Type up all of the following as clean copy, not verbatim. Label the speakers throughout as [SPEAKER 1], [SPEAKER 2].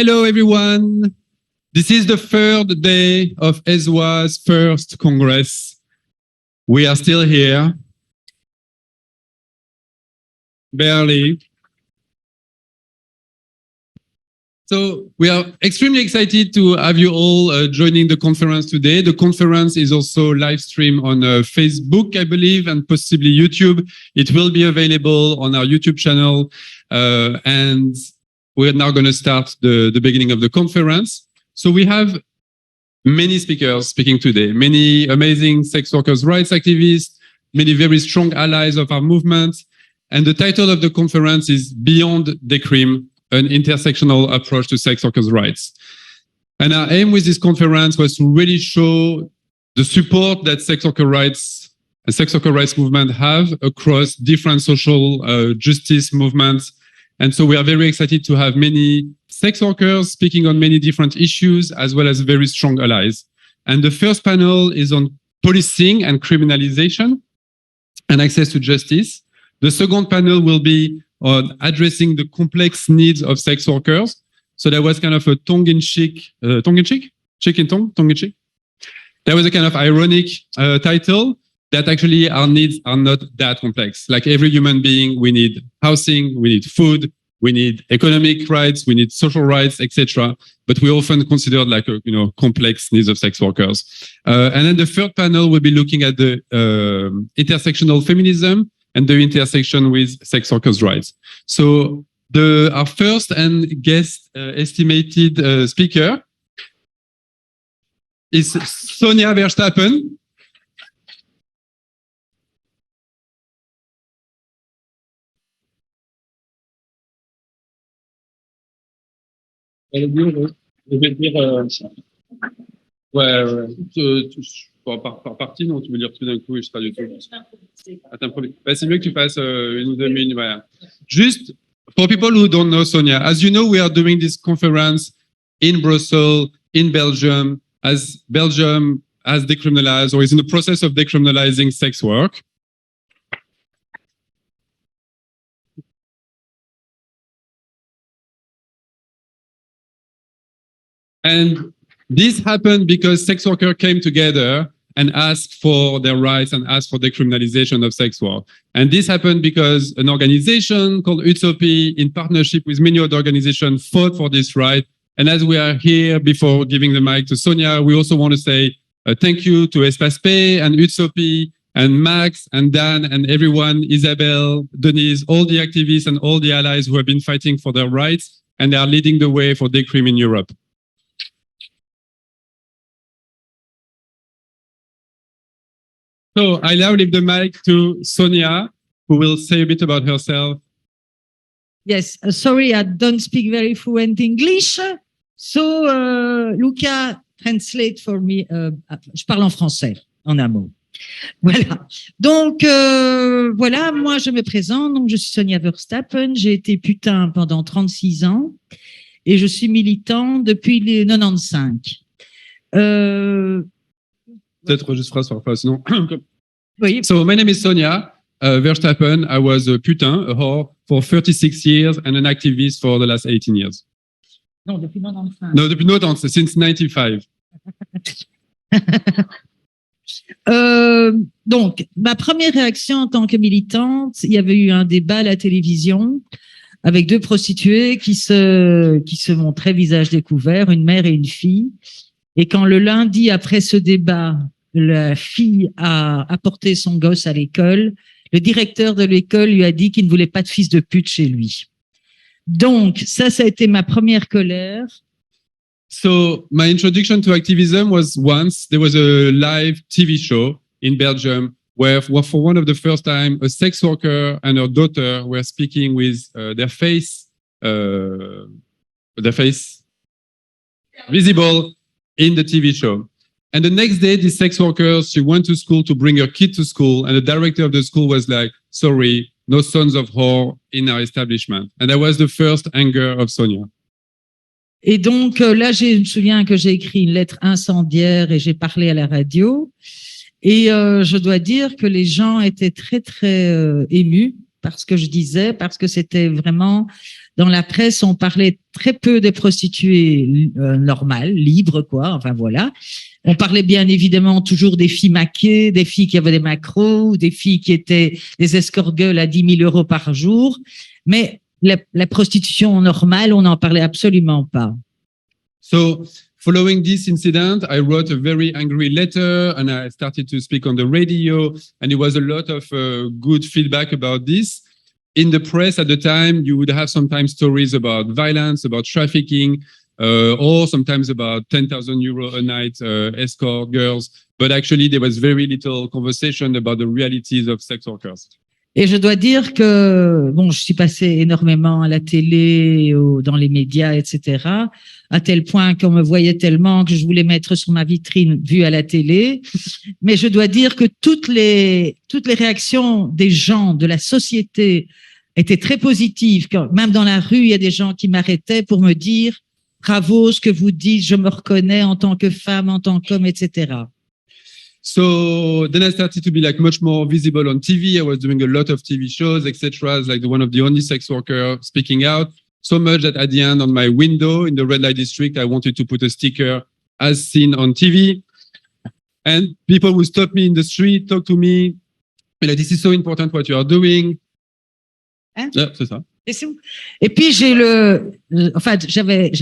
[SPEAKER 1] Hello, everyone. This is the third day of ESWA's first Congress. We are still here. Barely. So we are extremely excited to have you all joining the conference today. The conference is also live streamed on Facebook, I believe, and possibly YouTube. It will be available on our YouTube channel. And we're now going to start the beginning of the conference. So we have many speakers speaking today, many amazing sex workers' rights activists, many very strong allies of our movement. And the title of the conference is Beyond Decrim, an intersectional approach to sex workers' rights. And our aim with this conference was to really show the support that sex worker rights movement have across different social justice movements. And so we are very excited to have many sex workers speaking on many different issues, as well as very strong allies. And the first panel is on policing and criminalization and access to justice. The second panel will be on addressing the complex needs of sex workers. So there was kind of a tongue-in-cheek? Cheek in tongue? Tongue-in-cheek? There was a kind of ironic title that actually our needs are not that complex. Like every human being, we need housing, we need food, we need economic rights, we need social rights, etc. But we often consider like complex needs of sex workers. And then the third panel will be looking at the intersectional feminism and the intersection with sex workers' rights. So our first and guest estimated speaker is Sonia Verstappen. Je vais dire, par partie, non, tu veux dire tout d'un coup, je sais pas du tout. C'est mieux que tu fasses une ou deux minutes. Voilà. Just for people who don't know Sonia, as you know, we are doing this conference in Brussels, in Belgium, as Belgium has decriminalized or is in the process of decriminalizing sex work. And this happened because sex workers came together and asked for their rights and asked for decriminalization of sex work. And this happened because an organization called UTSOPI, in partnership with many other organizations, fought for this right. And as we are here, before giving the mic to Sonia, we also want to say thank you to STRASS and UTSOPI and Max and Dan and everyone, Isabel, Denise, all the activists and all the allies who have been fighting for their rights, and they are leading the way for Decrim in Europe. So I now leave the mic to Sonia, who will say a bit about herself.
[SPEAKER 2] Yes, sorry, I don't speak very fluent English. So, Luca, translate for me. Je parle en français, en un mot. Voilà. Donc, voilà, moi, je me présente. Donc, je suis Sonia Verstappen. J'ai été putain pendant 36 ans et je suis militant depuis les 95.
[SPEAKER 1] Peut-être juste phrase par phrase, sinon.
[SPEAKER 2] Oui.
[SPEAKER 1] So my name is Sonia Verstappen. I was a putain, a whore, for 36 years and an activist for the last 18 years.
[SPEAKER 2] Non, depuis 95.
[SPEAKER 1] No, depuis 90, since 95.
[SPEAKER 2] Donc, ma première réaction en tant que militante, il y avait eu un débat à la télévision avec deux prostituées qui se montraient visage découvert, une mère et une fille. Et quand le lundi, après ce débat, la fille a apporté son gosse à l'école, le directeur de l'école lui a dit qu'il ne voulait pas de fils de pute chez lui. Donc, ça a été ma première colère.
[SPEAKER 1] So my introduction to activism was once there was a live TV show in Belgium where for one of the first time, a sex worker and her daughter were speaking with their face visible in the TV show. And the next day, this sex worker, she went to school to bring her kid to school, and the director of the school was like, sorry, no sons of whore in our establishment. And that was the first anger of Sonia.
[SPEAKER 2] Et donc là, je me souviens que j'ai écrit une lettre incendiaire et j'ai parlé à la radio. Et je dois dire que les gens étaient très, très émus. par ce que je disais, parce que c'était vraiment, dans la presse, on parlait très peu des prostituées normales, libres, quoi, enfin voilà. On parlait bien évidemment toujours des filles maquées, des filles qui avaient des macros, des filles qui étaient des escort-girls à 10 000 euros par jour, mais la prostitution normale, on n'en parlait absolument pas.
[SPEAKER 1] So, following this incident, I wrote a very angry letter and I started to speak on the radio, and it was a lot of good feedback about this. In the press at the time, you would have sometimes stories about violence, about trafficking, or sometimes about 10,000 euro a night escort girls. But actually, there was very little conversation about the realities of sex workers.
[SPEAKER 2] Et je dois dire que, bon, je suis passée énormément à la télé, dans les médias, etc., à tel point qu'on me voyait tellement que je voulais mettre sur ma vitrine vue à la télé. Mais je dois dire que toutes les réactions des gens, de la société, étaient très positives. Même dans la rue, il y a des gens qui m'arrêtaient pour me dire « Bravo, ce que vous dites, je me reconnais en tant que femme, en tant qu'homme, etc. »
[SPEAKER 1] So then I started to be like much more visible on TV. I was doing a lot of TV shows, etc. As like one of the only sex worker speaking out. So much that at the end, on my window in the red light district, I wanted to put a sticker as seen on TV. And people would stop me in the street, talk to me, and like, this is so important what you are doing.
[SPEAKER 2] Hein?
[SPEAKER 1] Yeah, c'est ça.
[SPEAKER 2] Et puis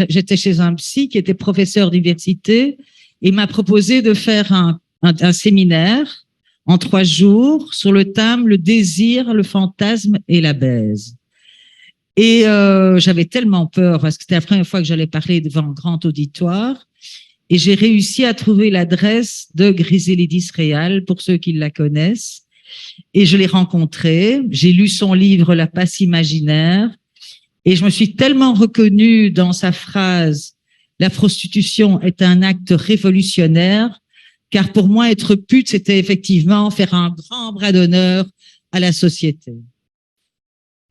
[SPEAKER 2] j'étais chez un psy qui était professeur d'université et m'a proposé de faire un séminaire en 3 jours sur le thème le désir, le fantasme et la baise. Et j'avais tellement peur parce que c'était la première fois que j'allais parler devant un grand auditoire et j'ai réussi à trouver l'adresse de Griselidis Real pour ceux qui la connaissent. Et je l'ai rencontré, j'ai lu son livre La passe imaginaire et je me suis tellement reconnue dans sa phrase « La prostitution est un acte révolutionnaire » car pour moi, être pute, c'était effectivement faire un grand bras d'honneur à la société.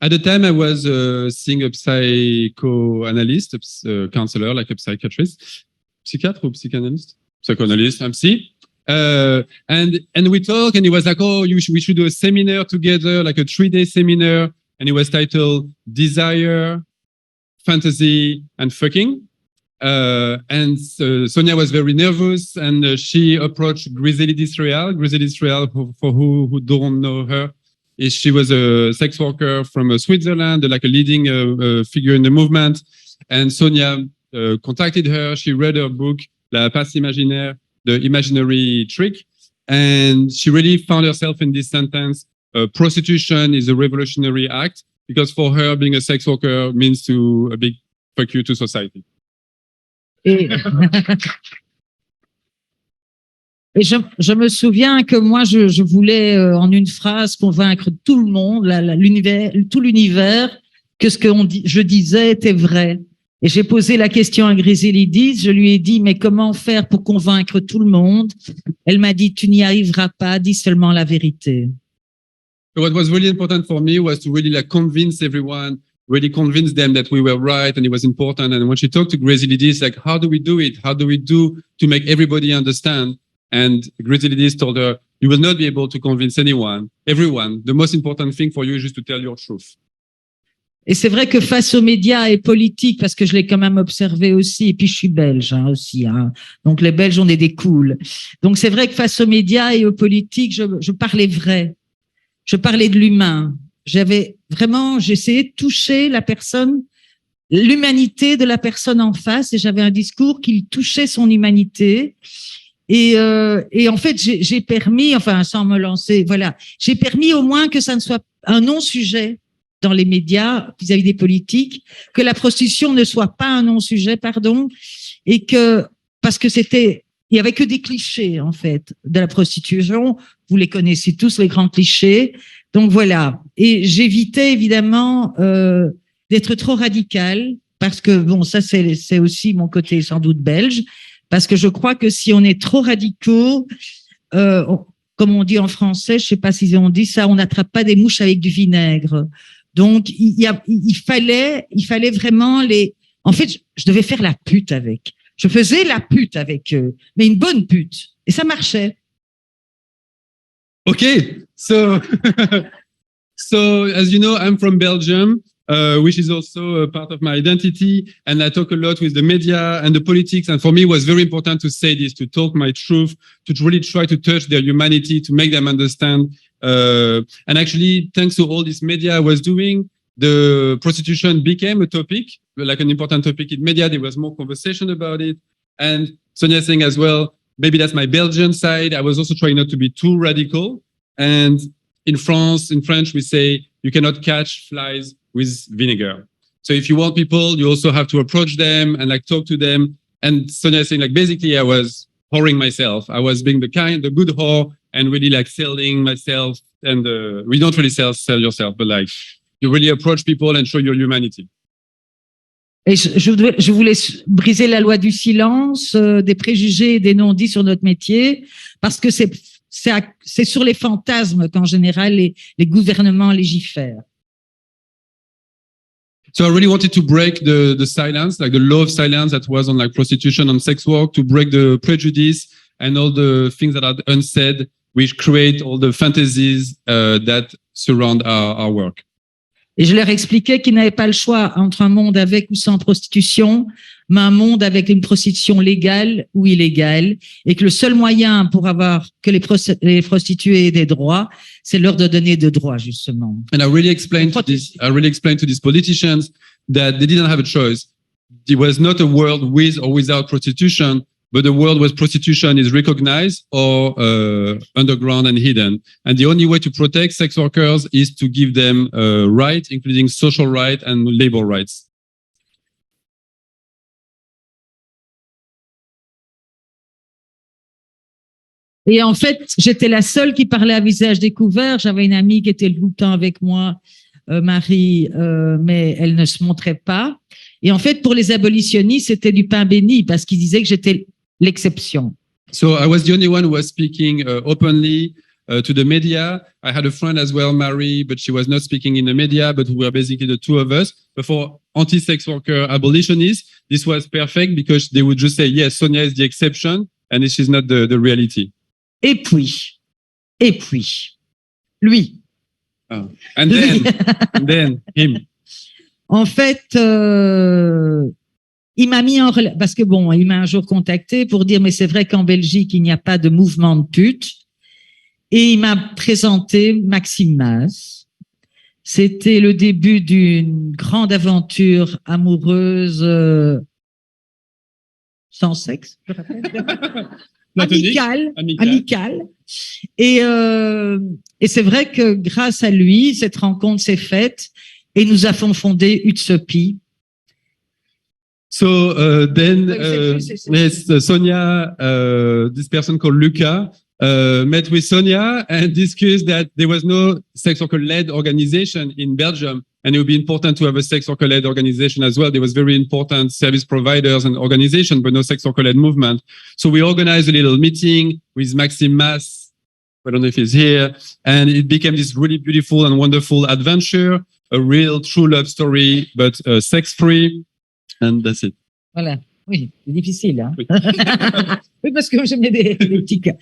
[SPEAKER 1] At the time, I was seeing a psychoanalyst, a counselor, like a psychiatrist. Psychiatre ou psychanalyst? Psychoanalyst, I'm psy. And we talked, and he was like, oh, we should do a seminar together, like a 3-day seminar. And it was titled Desire, Fantasy, and Fucking. And Sonia was very nervous, and she approached Griselidis Real. Griselidis Real, for who don't know her, she was a sex worker from Switzerland, like a leading figure in the movement. And Sonia contacted her. She read her book, La passe imaginaire, the imaginary trick, and she really found herself in this sentence: prostitution is a revolutionary act, because for her, being a sex worker means to a big fuck you to society.
[SPEAKER 2] Et je me souviens que moi, je voulais, en une phrase, convaincre tout le monde, tout l'univers, que ce que je disais était vrai. Et j'ai posé la question à Griselidis, je lui ai dit, mais comment faire pour convaincre tout le monde? Elle m'a dit, tu n'y arriveras pas, dis seulement la vérité.
[SPEAKER 1] So what was really important for me was to really like convince everyone, really convince them that we were right and it was important. And when she talked to Griselidis, like, how do we do it? How do we do to make everybody understand? And Griselidis told her, you will not be able to convince everyone. The most important thing for you is just to tell your truth.
[SPEAKER 2] Et c'est vrai que face aux médias et politiques, parce que je l'ai quand même observé aussi, et puis je suis belge aussi, donc les Belges, on est des cools. Donc c'est vrai que face aux médias et aux politiques, je parlais vrai. Je parlais de l'humain. J'essayais de toucher la personne, l'humanité de la personne en face, et j'avais un discours qui touchait son humanité. Et en fait, j'ai permis, enfin, sans me lancer, voilà, j'ai permis au moins que ça ne soit un non-sujet dans les médias vis-à-vis des politiques, que la prostitution ne soit pas un non-sujet, pardon, et que, parce que il y avait que des clichés, en fait, de la prostitution. Vous les connaissez tous, les grands clichés. Donc voilà. Et j'évitais évidemment d'être trop radicale, parce que bon, ça c'est aussi mon côté sans doute belge, parce que je crois que si on est trop radicaux, comme on dit en français, je sais pas si on dit ça, on n'attrape pas des mouches avec du vinaigre. Donc il fallait vraiment En fait, je devais faire la pute avec. Je faisais la pute avec eux, mais une bonne pute, et ça marchait.
[SPEAKER 1] Okay, so So, as you know, I'm from Belgium, which is also a part of my identity. And I talk a lot with the media and the politics. And for me, it was very important to say this, to talk my truth, to really try to touch their humanity, to make them understand. And actually, thanks to all this media I was doing, the prostitution became a topic, like an important topic in media. There was more conversation about it. And Sonia saying as well, maybe that's my Belgian side. I was also trying not to be too radical. And in France, in French, we say you cannot catch flies with vinegar. So if you want people, you also have to approach them and like talk to them. And Sonia is saying like, basically I was whoring myself. I was being the good whore and really like selling myself. And we don't really sell yourself, but like you really approach people and show your humanity.
[SPEAKER 2] Et je voulais briser la loi du silence, des préjugés et des non-dits sur notre métier, parce que c'est sur les fantasmes qu'en général les gouvernements légifèrent.
[SPEAKER 1] So I really wanted to break the silence, like the law of silence that was on like prostitution and sex work, to break the prejudice and all the things that are unsaid, which create all the fantasies that surround our work.
[SPEAKER 2] Et je leur expliquais qu'ils n'avaient pas le choix entre un monde avec ou sans prostitution, mais un monde avec une prostitution légale ou illégale, et que le seul moyen pour avoir que les prostituées aient des droits, c'est leur de donner des droits, justement.
[SPEAKER 1] And I really explained to these politicians that they didn't have a choice. It was not a world with or without prostitution, but a world where prostitution is recognized or underground and hidden. And the only way to protect sex workers is to give them rights, including social rights and labor rights.
[SPEAKER 2] Et en fait, j'étais la seule qui parlait à visage découvert. J'avais une amie qui était tout le temps avec moi, Marie, mais elle ne se montrait pas. Et en fait, pour les abolitionnistes, c'était du pain béni parce qu'ils disaient que j'étais l'exception.
[SPEAKER 1] So I was the only one who was speaking openly to the media. I had a friend as well, Marie, but she was not speaking in the media, but we were basically the two of us. But for anti-sex worker abolitionists, this was perfect because they would just say, yes, Sonia is the exception and this is not the reality.
[SPEAKER 2] Et puis, lui.
[SPEAKER 1] Oh. And then him.
[SPEAKER 2] En fait, il m'a mis en relation, parce que bon, il m'a un jour contacté pour dire, mais c'est vrai qu'en Belgique, il n'y a pas de mouvement de pute. Et il m'a présenté Maxime Mas. C'était le début d'une grande aventure amoureuse sans sexe, je rappelle. Amicale. Et c'est vrai que grâce à lui, cette rencontre s'est faite et nous avons fondé UTSOPI.
[SPEAKER 1] So then Sonia, this person called Luca, met with Sonia and discussed that there was no sex worker-led organization in Belgium, and it would be important to have a sex worker-led organization as well. There was very important service providers and organization, but no sex worker-led movement. So we organized a little meeting with Maxime Mas. I don't know if he's here, and it became this really beautiful and wonderful adventure, a real true love story, but sex-free, and that's it.
[SPEAKER 2] Voilà. Oui, c'est difficile, hein. Oui. Oui, parce que je mets des petits cas.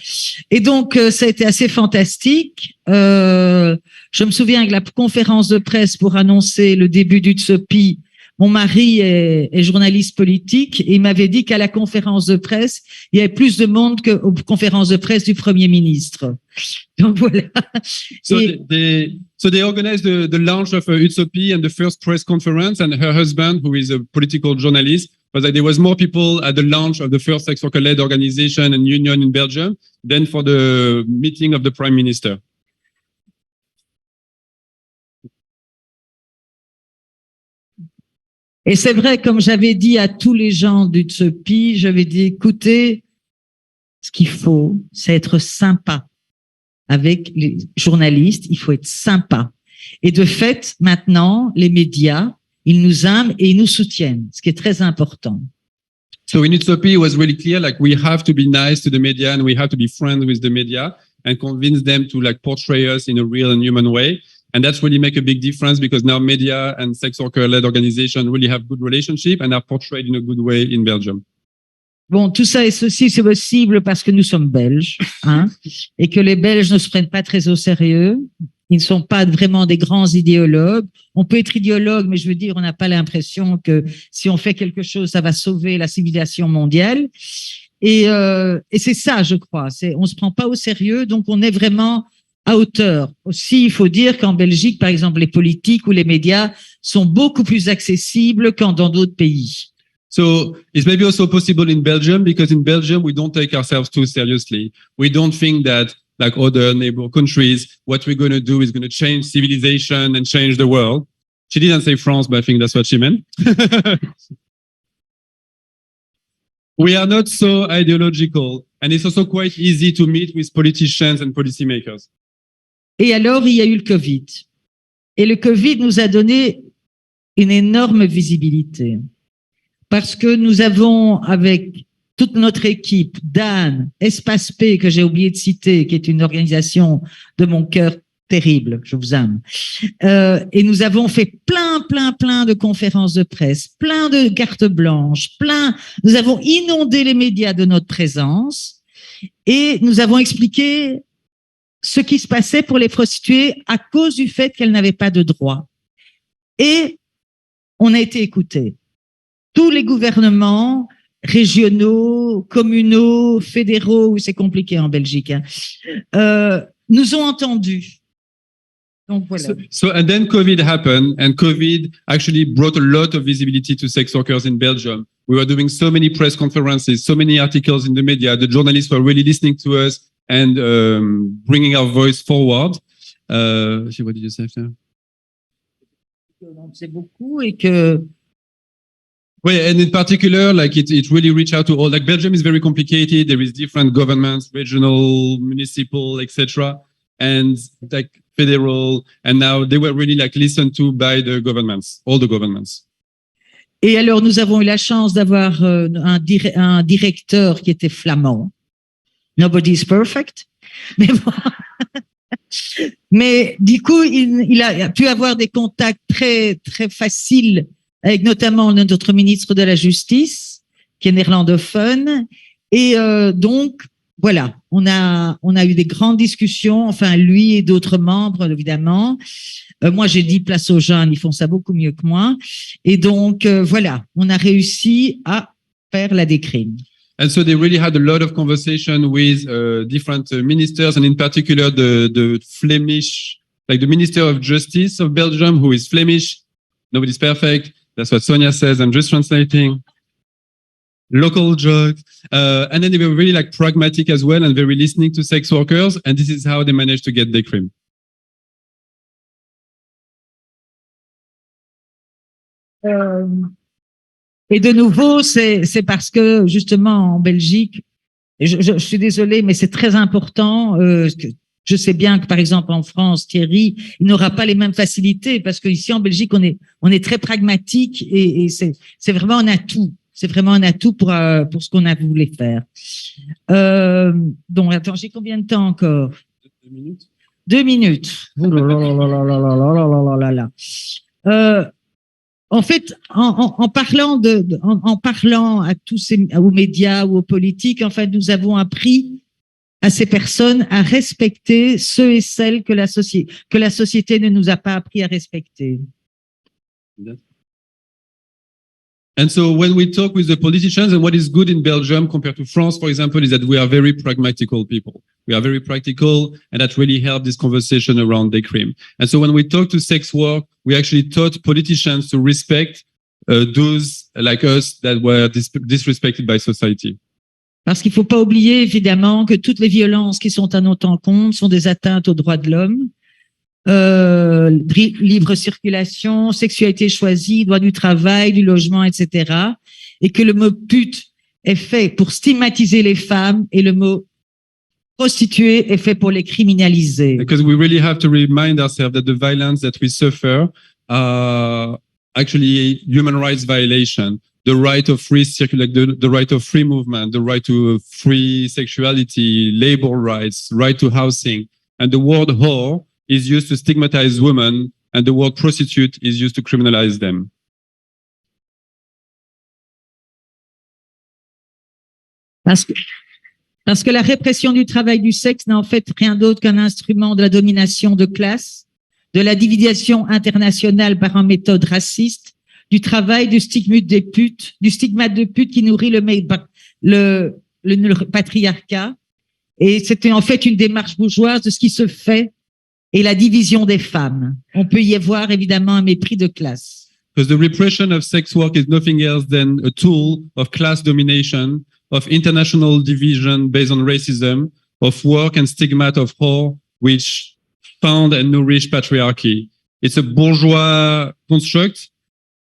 [SPEAKER 2] Et donc, ça a été assez fantastique. Je me souviens que la conférence de presse pour annoncer le début du UTSOPI, mon mari est journaliste politique et il m'avait dit qu'à la conférence de presse, il y avait plus de monde qu'aux conférences de presse du Premier ministre. Donc voilà.
[SPEAKER 1] So they organized the launch of UTSOPI and the first press conference, and her husband, who is a political journalist, was like there was more people at the launch of the first sex worker-led organization and union in Belgium than for the meeting of the Prime Minister.
[SPEAKER 2] Et c'est vrai, comme j'avais dit à tous les gens du UTSOPI, j'avais dit, écoutez, ce qu'il faut, c'est être sympa avec les journalistes, il faut être sympa. Et de fait, maintenant, les médias, ils nous aiment et ils nous soutiennent, ce qui est très important.
[SPEAKER 1] So in UTSOPI, it was really clear, like we have to be nice to the media and we have to be friends with the media and convince them to like portray us in a real and human way. And that's really make a big difference because now media and sex worker-led organizations really have good relationship and are portrayed in a good way in Belgium.
[SPEAKER 2] Bon, tout ça et ceci, c'est possible parce que nous sommes Belges, hein, et que les Belges ne se prennent pas très au sérieux. Ils ne sont pas vraiment des grands idéologues. On peut être idéologue, mais je veux dire, on n'a pas l'impression que si on fait quelque chose, ça va sauver la civilisation mondiale. Et c'est ça, je crois. On se prend pas au sérieux, donc on est vraiment à hauteur. Aussi, il faut dire qu'en Belgique, par exemple, les politiques ou les médias sont beaucoup plus accessibles qu'en dans d'autres pays.
[SPEAKER 1] So it's maybe also possible in Belgium, because in Belgium, we don't take ourselves too seriously. We don't think that, like other neighbor countries, what we're going to do is going to change civilization and change the world. She didn't say France, but I think that's what she meant. We are not so ideological, and it's also quite easy to meet with politicians and policymakers.
[SPEAKER 2] Et alors, il y a eu le Covid. Et le Covid nous a donné une énorme visibilité. Parce que nous avons, avec toute notre équipe, Dan, Espace P, que j'ai oublié de citer, qui est une organisation de mon cœur terrible, je vous aime. Et nous avons fait plein de conférences de presse, plein de cartes blanches, nous avons inondé les médias de notre présence et nous avons expliqué ce qui se passait pour les prostituées à cause du fait qu'elles n'avaient pas de droits. Et on a été écoutés. Tous les gouvernements régionaux, communaux, fédéraux, c'est compliqué en Belgique, nous ont entendus. Donc voilà.
[SPEAKER 1] So and then COVID happened, and COVID actually brought a lot of visibility to sex workers in Belgium. We were doing so many press conferences, so many articles in the media. The journalists were really listening to us and bringing our voice forward. What did you say after?
[SPEAKER 2] On sait beaucoup et que.
[SPEAKER 1] Well, and in particular, like it really reached out to all. Like Belgium is very complicated. There is different governments, regional, municipal, etc., and like federal. And now they were really like listened to by the governments, all the governments.
[SPEAKER 2] Et alors, nous avons eu la chance d'avoir un directeur qui était flamand. Nobody is perfect, mais bon. Mais du coup, il a pu avoir des contacts très faciles avec notamment notre ministre de la Justice, qui est néerlandophone. Et donc, voilà, on a eu des grandes discussions, enfin, lui et d'autres membres, évidemment. Moi, j'ai dit place aux jeunes, ils font ça beaucoup mieux que moi. Et donc, voilà, on a réussi à faire la Decrim.
[SPEAKER 1] And so they really had a lot of conversation with different ministers, and in particular the Flemish, like the Minister of Justice of Belgium, who is Flemish. Nobody's perfect. That's what Sonia says. I'm just translating. Local jokes. And then they were really like pragmatic as well and very listening to sex workers. And this is how they managed to get Decrim.
[SPEAKER 2] Et de nouveau, c'est parce que justement en Belgique, je suis désolée, mais c'est très important. Je sais bien que par exemple en France, Thierry, il n'aura pas les mêmes facilités parce qu'ici en Belgique, on est très pragmatique et c'est vraiment un atout. C'est vraiment un atout pour ce qu'on a voulu faire. Donc attends, j'ai combien de temps encore?
[SPEAKER 1] 2 minutes.
[SPEAKER 2] 2 minutes. Oh là là. En fait, en parlant à tous aux médias ou aux politiques, en fait, nous avons appris à ces personnes à respecter ceux et celles que la société ne nous a pas appris à respecter.
[SPEAKER 1] And so when we talk with the politicians, and what is good in Belgium compared to France, for example, is that we are very pragmatical people. We are very practical, and that really helped this conversation around Decrim. And so when we talk to sex work, we actually taught politicians to respect those like us that were disrespected by society.
[SPEAKER 2] Parce qu'il ne faut pas oublier, évidemment, que toutes les violences qui sont à notre encontre sont des atteintes aux droits de l'homme. Libre circulation, sexualité choisie, droit du travail, du logement, etc. Et que le mot pute est fait pour stigmatiser les femmes et le mot prostituée est fait pour les criminaliser.
[SPEAKER 1] Because we really have to remind ourselves that the violence that we suffer are actually human rights violation. The right of free circulation, the right of free movement, the right to free sexuality, labor rights, right to housing, and the word whore is used to stigmatize women, and the word prostitute is used to criminalize them.
[SPEAKER 2] Parce que Parce que la répression du travail du sexe n'est en fait rien d'autre qu'un instrument de la domination de classe, de la division internationale par une méthode raciste, du travail du stigmate de pute qui nourrit le patriarcat. Et c'était en fait une démarche bourgeoise de ce qui se fait et la division des femmes. On peut y voir évidemment un mépris de classe.
[SPEAKER 1] Because the repression of sex work is nothing else than a tool of class domination, of international division based on racism, of work and stigmat of whore, which found and nourish patriarchy. It's a bourgeois construct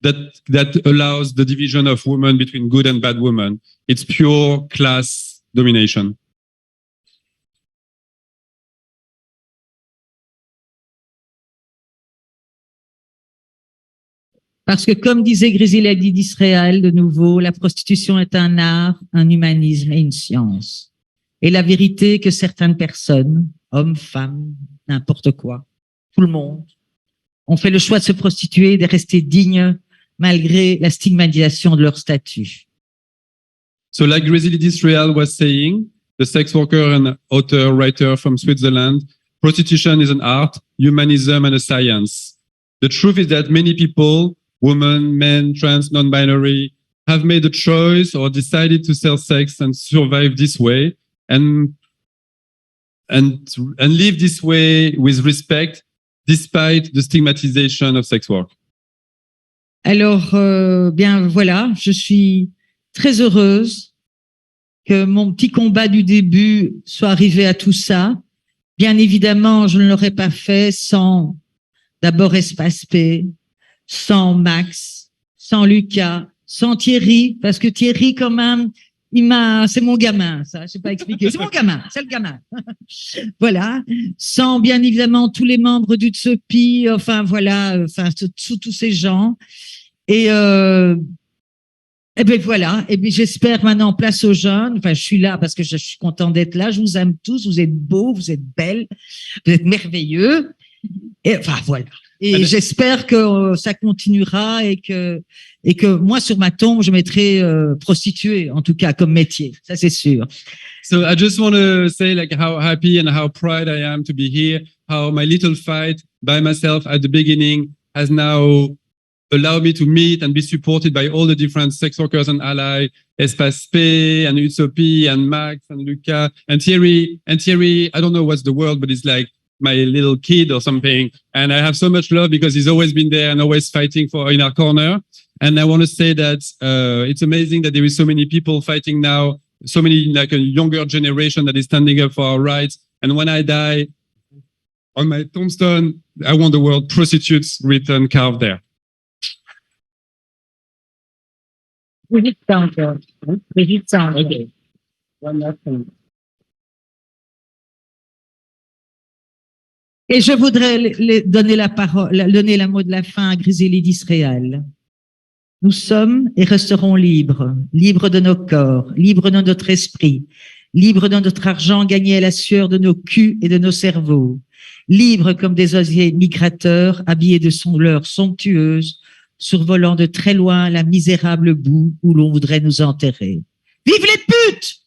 [SPEAKER 1] that allows the division of women between good and bad women. It's pure class domination.
[SPEAKER 2] Parce que, comme disait Griselda d'Israël, de nouveau, la prostitution est un art, un humanisme et une science. Et la vérité est que certaines personnes, hommes, femmes, n'importe quoi, tout le monde, ont fait le choix de se prostituer et de rester dignes malgré la stigmatisation de leur statut.
[SPEAKER 1] So like Griselda d'Israël was saying, the sex worker and author, writer from Switzerland, prostitution is an art, humanism and a science. The truth is that many people, women, men, trans, non-binary, have made a choice or decided to sell sex and survive this way and live this way with respect despite the stigmatisation of sex work.
[SPEAKER 2] Alors, bien voilà, je suis très heureuse que mon petit combat du début soit arrivé à tout ça. Bien évidemment, je ne l'aurais pas fait sans d'abord Espace P, sans Max, sans Lucas, sans Thierry, parce que Thierry, quand même, c'est mon gamin, ça, je sais pas expliquer, c'est mon gamin, c'est le gamin. Voilà. Sans, bien évidemment, tous les membres du UTSOPI, enfin, voilà, enfin, tous ces gens. Et ben voilà, et bien j'espère maintenant place aux jeunes, enfin je suis là parce que je suis content d'être là, je vous aime tous, vous êtes beaux, vous êtes belles, vous êtes merveilleux, et enfin voilà. Et j'espère que ça continuera et que moi sur ma tombe je mettrai prostituée en tout cas comme métier, ça c'est sûr.
[SPEAKER 1] So I just want to say like how happy and how proud I am to be here, how my little fight by myself at the beginning has now allowed me to meet and be supported by all the different sex workers and allies, Espace P and UTSOPI and Max and Luca and Thierry. And Thierry, I don't know what's the word, but it's like my little kid or something. And I have so much love because he's always been there and always fighting in our corner. And I want to say that it's amazing that there is so many people fighting now, so many like a younger generation that is standing up for our rights. And when I die, on my tombstone, I want the word prostitutes written, carved there.
[SPEAKER 3] We sound good. We sound okay. One last thing.
[SPEAKER 2] Et je voudrais donner la mot de la fin à Griselda d'Israël. Nous sommes et resterons libres, libres de nos corps, libres de notre esprit, libres de notre argent gagné à la sueur de nos culs et de nos cerveaux, libres comme des oiseaux migrateurs habillés de sonleurs somptueuses, survolant de très loin la misérable boue où l'on voudrait nous enterrer. Vive les putes!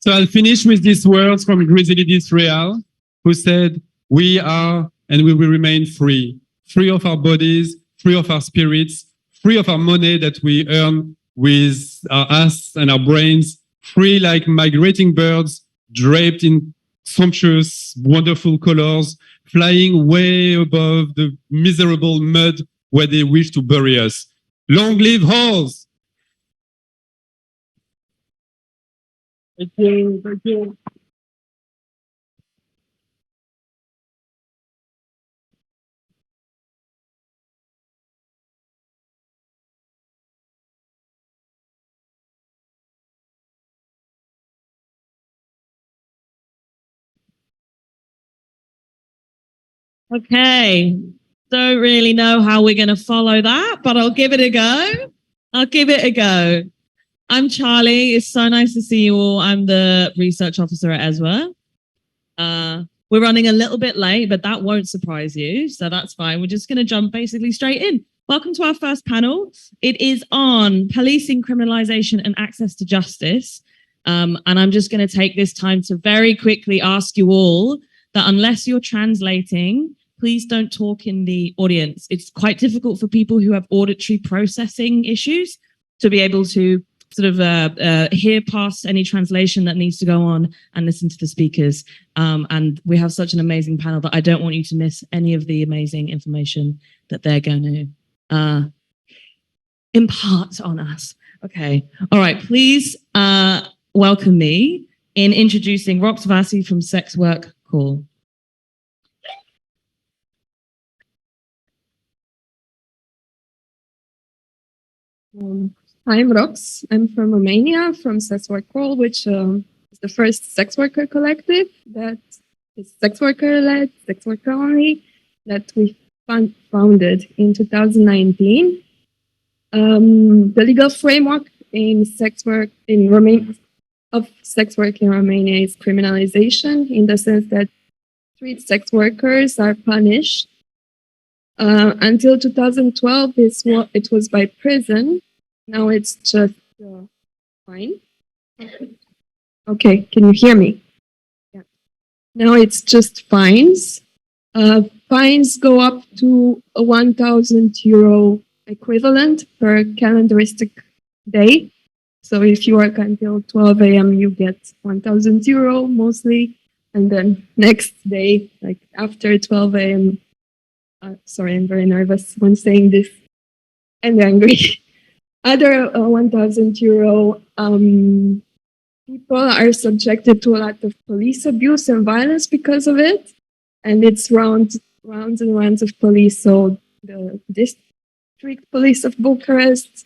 [SPEAKER 1] So I'll finish with these words from Griselda d'Israël, who said, "We are and we will remain free, free of our bodies, free of our spirits, free of our money that we earn with our ass and our brains, free like migrating birds, draped in sumptuous, wonderful colors, flying way above the miserable mud where they wish to bury us. Long live whores!"
[SPEAKER 3] Thank you. Thank you.
[SPEAKER 4] Okay, don't really know how we're going to follow that, but I'll give it a go. I'm Charlie. It's so nice to see you all. I'm the research officer at ESWA. We're running a little bit late, but that won't surprise you, so that's fine. We're just going to jump basically straight in. Welcome to our first panel. It is on policing, criminalisation and access to justice. And I'm just going to take this time to very quickly ask you all that unless you're translating, please don't talk in the audience. It's quite difficult for people who have auditory processing issues to be able to sort of hear past any translation that needs to go on and listen to the speakers. And we have such an amazing panel that I don't want you to miss any of the amazing information that they're going to impart on us. Okay. All right. Please welcome me in introducing Rox Vasi from Sex Work Call.
[SPEAKER 5] I'm Rox. I'm from Romania, from Sex Work Call, which is the first sex worker collective that is sex worker-led, sex worker only, that we founded in 2019. The legal framework in sex work in Romania of sex work in Romania is criminalization, in the sense that street sex workers are punished. Until 2012, it was by prison. Now it's just fine. Okay, can you hear me? Yeah. Now it's just fines. Fines go up to a 1,000 euro equivalent per calendaristic day. So if you work until 12 a.m., you get 1,000 euro mostly. And then next day, like after 12 a.m., sorry, I'm very nervous when saying this and angry. Other 1,000 euro people are subjected to a lot of police abuse and violence because of it. And it's rounds and rounds of police. So the district police of Bucharest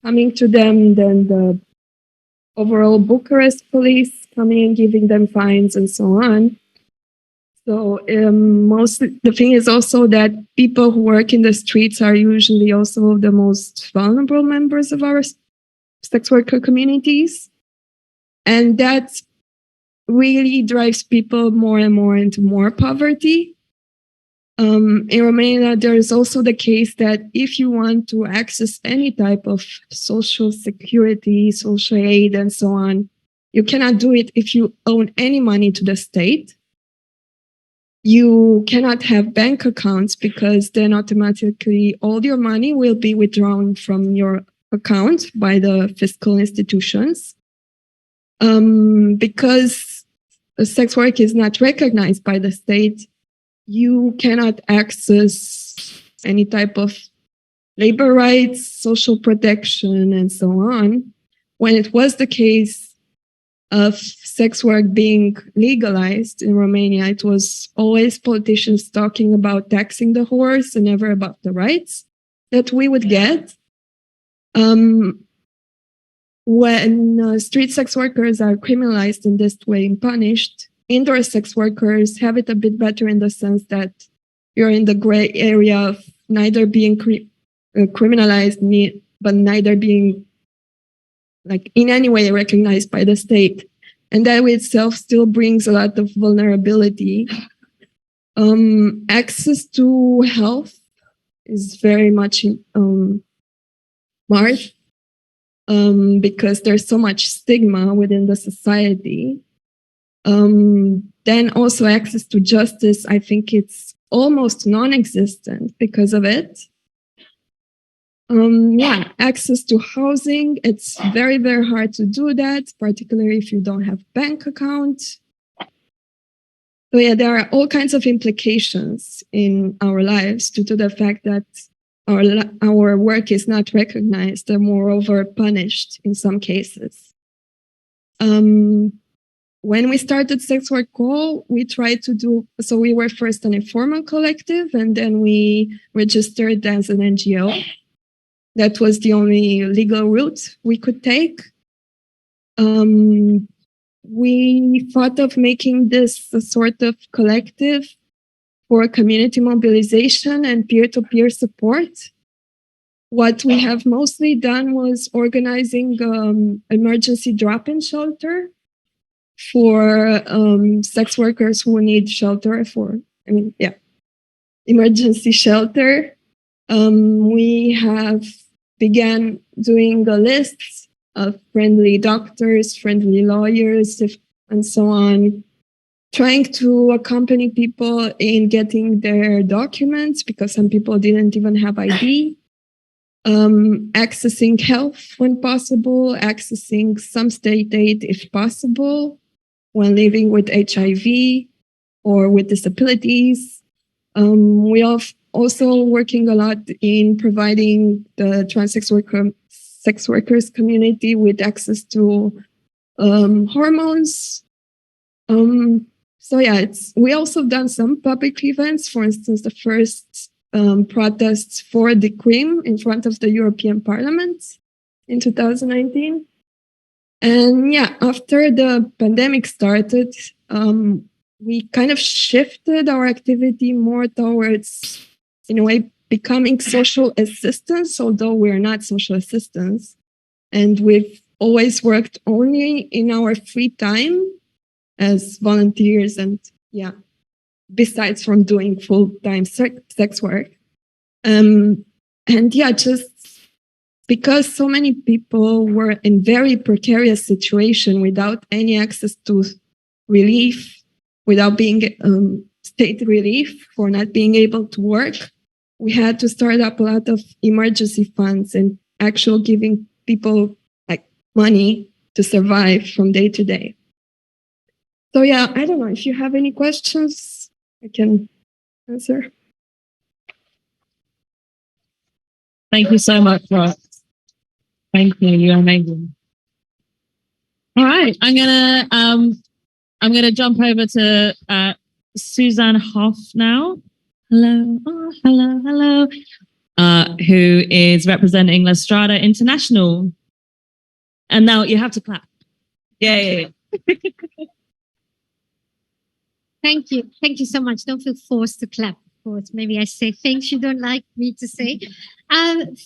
[SPEAKER 5] coming to them, then the overall Bucharest police coming and giving them fines and so on. So mostly the thing is also that people who work in the streets are usually also the most vulnerable members of our sex worker communities. And that really drives people more and more into more poverty. In Romania, there is also the case that if you want to access any type of social security, social aid, and so on, you cannot do it if you own any money to the state. You cannot have bank accounts because then automatically all your money will be withdrawn from your account by the fiscal institutions. Because sex work is not recognized by the state, you cannot access any type of labor rights, social protection, and so on. When it was the case of sex work being legalized in Romania, it was always politicians talking about taxing the horse and never about the rights that we would get. When street sex workers are criminalized in this way and punished, indoor sex workers have it a bit better in the sense that you're in the gray area of neither being criminalized, but neither being like in any way recognized by the state. And that itself still brings a lot of vulnerability. Access to health is very much marred because there's so much stigma within the society. Then also access to justice, I think it's almost non-existent because of it. Access to housing, it's very, very hard to do that, particularly if you don't have bank account. So yeah, there are all kinds of implications in our lives due to the fact that our work is not recognized and moreover punished in some cases. When we started Sex Work Call, we tried to do, so we were first an informal collective and then we registered as an NGO. That was the only legal route we could take. We thought of making this a sort of collective for community mobilization and peer-to-peer support. What we have mostly done was organizing emergency drop-in shelter for sex workers who need shelter emergency shelter. We have began doing a list of friendly doctors, friendly lawyers, and so on, trying to accompany people in getting their documents because some people didn't even have ID, accessing health when possible, accessing some state aid if possible, when living with HIV or with disabilities. We are also working a lot in providing the trans sex workers community with access to hormones. So yeah, we also done some public events. For instance, the first protests for Decrim in front of the European Parliament in 2019. And yeah, after the pandemic started, we kind of shifted our activity more towards, in a way, becoming social assistants, although we're not social assistants. And we've always worked only in our free time as volunteers and yeah, besides from doing full-time sex work. And yeah, just because so many people were in very precarious situation without any access to relief, without being state relief for not being able to work, we had to start up a lot of emergency funds and actual giving people like money to survive from day to day. So yeah, I don't know if you have any questions, I can answer.
[SPEAKER 4] Thank you so much, Ross. Thank you. You're amazing. All right, I'm gonna jump over to Suzanne Hoff now. Hello, oh, hello. Who is representing La Strada International? And now you have to clap. Yeah.
[SPEAKER 6] Thank you. Thank you so much. Don't feel forced to clap, of course. Maybe I say things you don't like me to say.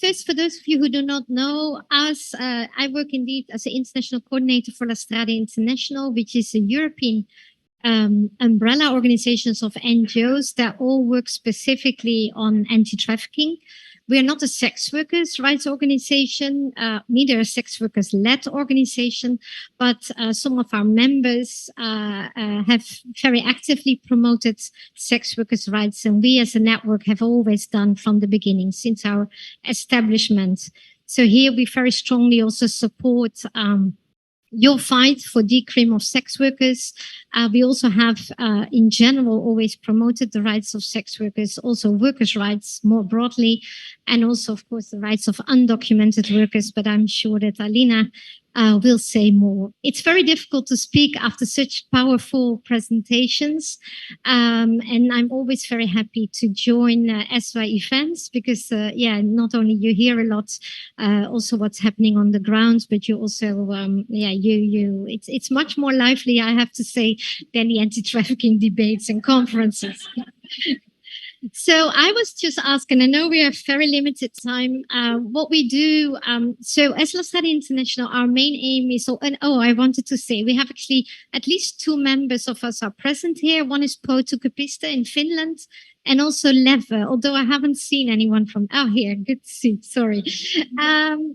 [SPEAKER 6] First, for those of you who do not know us, I work indeed as an international coordinator for La Strada International, which is a European umbrella organizations of NGOs that all work specifically on anti-trafficking. We are not a sex workers' rights organization, neither a sex workers-led organization, but some of our members have very actively promoted sex workers' rights, and we as a network have always done from the beginning, since our establishment. So here we very strongly also support your fight for decrim of sex workers. We also have, in general, always promoted the rights of sex workers, also workers' rights more broadly, and also, of course, the rights of undocumented workers. But I'm sure that Alina will say more. It's very difficult to speak after such powerful presentations. And I'm always very happy to join ESWA events because, yeah, not only you hear a lot, also what's happening on the ground, but you also, it's much more lively, I have to say, than the anti-trafficking debates and conferences. So I was just asking, I know we have very limited time, what we do. So as La Strada International, our main aim is, I wanted to say, we have actually at least 2 members of us are present here. One is Pohjois-Kapista in Finland, and also Leve, although I haven't seen anyone from, here, good to see, sorry.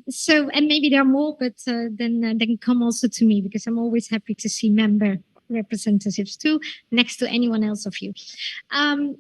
[SPEAKER 6] So, and maybe there are more, but then come also to me, because I'm always happy to see member representatives too, next to anyone else of you.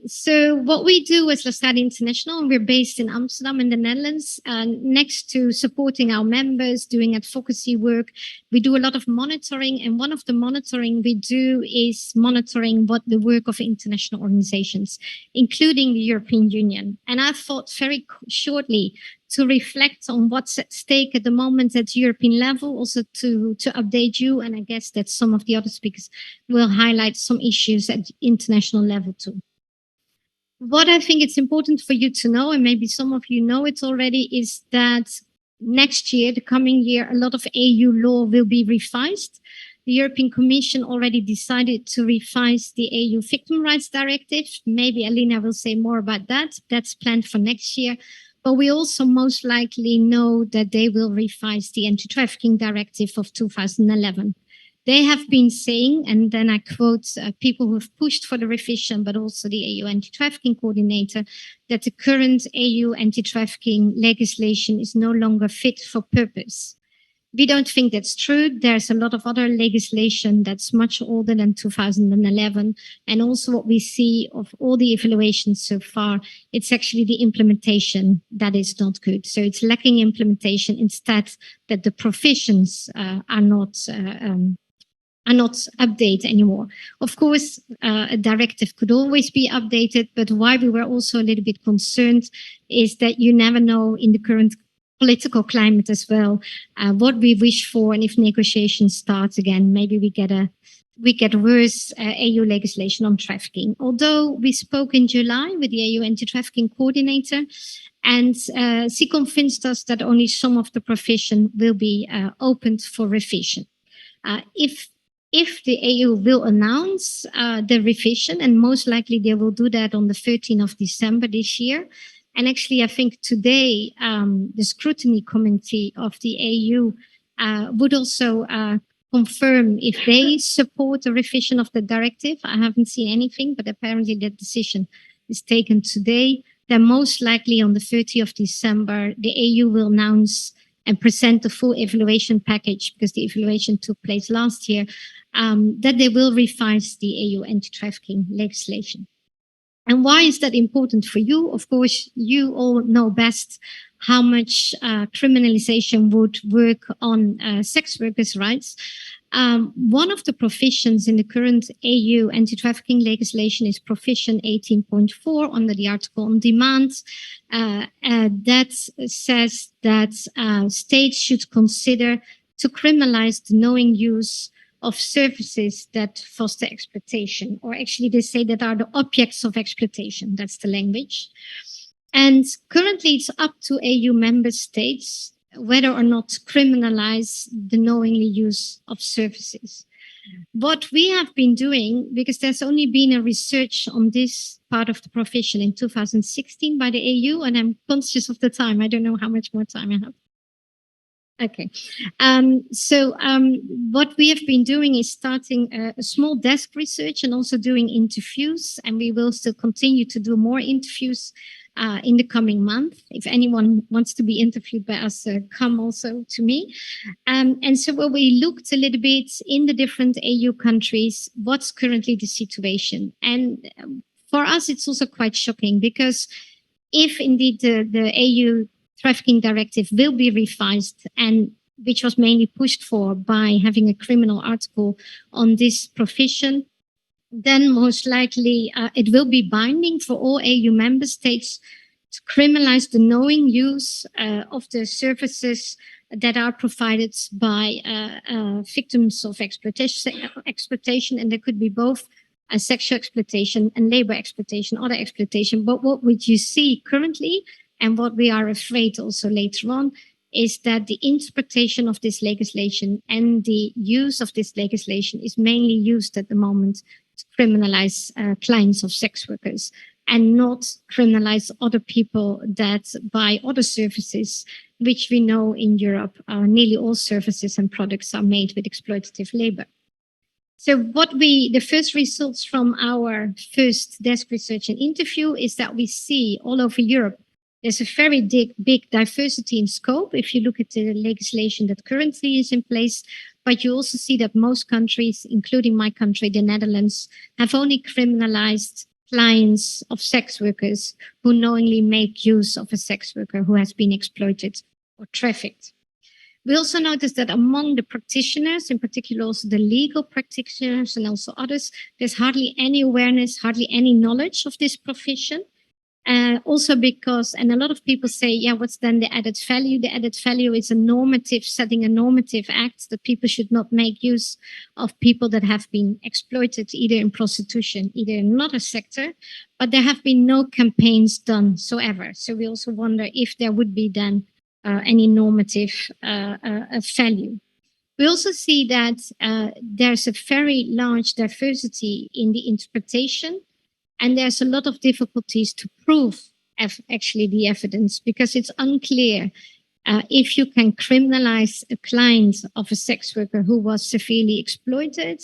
[SPEAKER 6] So what we do is La Strada International, we're based in Amsterdam in the Netherlands. Next to supporting our members, doing advocacy work, we do a lot of monitoring, and one of the monitoring we do is monitoring what the work of international organizations, including the European Union. And I thought very shortly to reflect on what's at stake at the moment at European level, also to update you. And I guess that some of the other speakers will highlight some issues at international level too. What I think it's important for you to know, and maybe some of you know it already, is that next year, the coming year, a lot of EU law will be revised. The European Commission already decided to revise the EU Victim Rights Directive. Maybe Alina will say more about that. That's planned for next year. But we also most likely know that they will revise the Anti-Trafficking Directive of 2011. They have been saying, and then I quote people who have pushed for the revision, but also the AU anti-trafficking coordinator, that the current AU anti-trafficking legislation is no longer fit for purpose. We don't think that's true. There's a lot of other legislation that's much older than 2011. And also what we see of all the evaluations so far, it's actually the implementation that is not good. So it's lacking implementation, instead that the provisions are not updated anymore. Of course, a directive could always be updated, but why we were also a little bit concerned is that you never know in the current political climate as well, what we wish for, and if negotiations start again, maybe we get worse AU legislation on trafficking. Although we spoke in July with the AU anti-trafficking coordinator, and she convinced us that only some of the provision will be opened for revision. If the AU will announce the revision, and most likely they will do that on the 13th of December this year. And actually, I think today the scrutiny committee of the AU would also confirm if they support the revision of the directive. I haven't seen anything, but apparently that decision is taken today. Then most likely on the 30th of December, the AU will announce and present the full evaluation package, because the evaluation took place last year, that they will revise the AU anti-trafficking legislation. And why is that important for you? Of course, you all know best how much criminalization would work on sex workers' rights. One of the provisions in the current AU anti-trafficking legislation is provision 18.4 under the article on demand. That says that states should consider to criminalize the knowing use of services that foster exploitation, or actually they say that are the objects of exploitation. That's the language. And currently it's up to AU member states whether or not to criminalize the knowingly use of services. What we have been doing, because there's only been a research on this part of the provision in 2016 by the AU, and I'm conscious of the time. I don't know how much more time I have. Okay. What we have been doing is starting a small desk research and also doing interviews, and we will still continue to do more interviews in the coming month. If anyone wants to be interviewed by us, come also to me. And so where we looked a little bit in the different AU countries, what's currently the situation. And for us, it's also quite shocking, because if indeed the AU trafficking directive will be revised, and which was mainly pushed for by having a criminal article on this provision, then most likely it will be binding for all AU member states to criminalize the knowing use of the services that are provided by victims of exploitation, and there could be both sexual exploitation and labor exploitation, other exploitation. But what would you see currently, and what we are afraid also later on, is that the interpretation of this legislation and the use of this legislation is mainly used at the moment to criminalize clients of sex workers, and not criminalize other people that buy other services, which we know in Europe, nearly all services and products are made with exploitative labor. So the first results from our first desk research and interview is that we see all over Europe, there's a very big diversity in scope if you look at the legislation that currently is in place, but you also see that most countries, including my country, the Netherlands, have only criminalized clients of sex workers who knowingly make use of a sex worker who has been exploited or trafficked. We also noticed that among the practitioners, in particular also the legal practitioners and also others, there's hardly any awareness, hardly any knowledge of this provision. Also because, and a lot of people say, yeah, what's then the added value? The added value is setting a normative act that people should not make use of people that have been exploited either in prostitution, either in another sector, but there have been no campaigns done whatsoever. So we also wonder if there would be then any normative value. We also see that there's a very large diversity in the interpretation, and there's a lot of difficulties to prove actually the evidence, because it's unclear If you can criminalize a client of a sex worker who was severely exploited,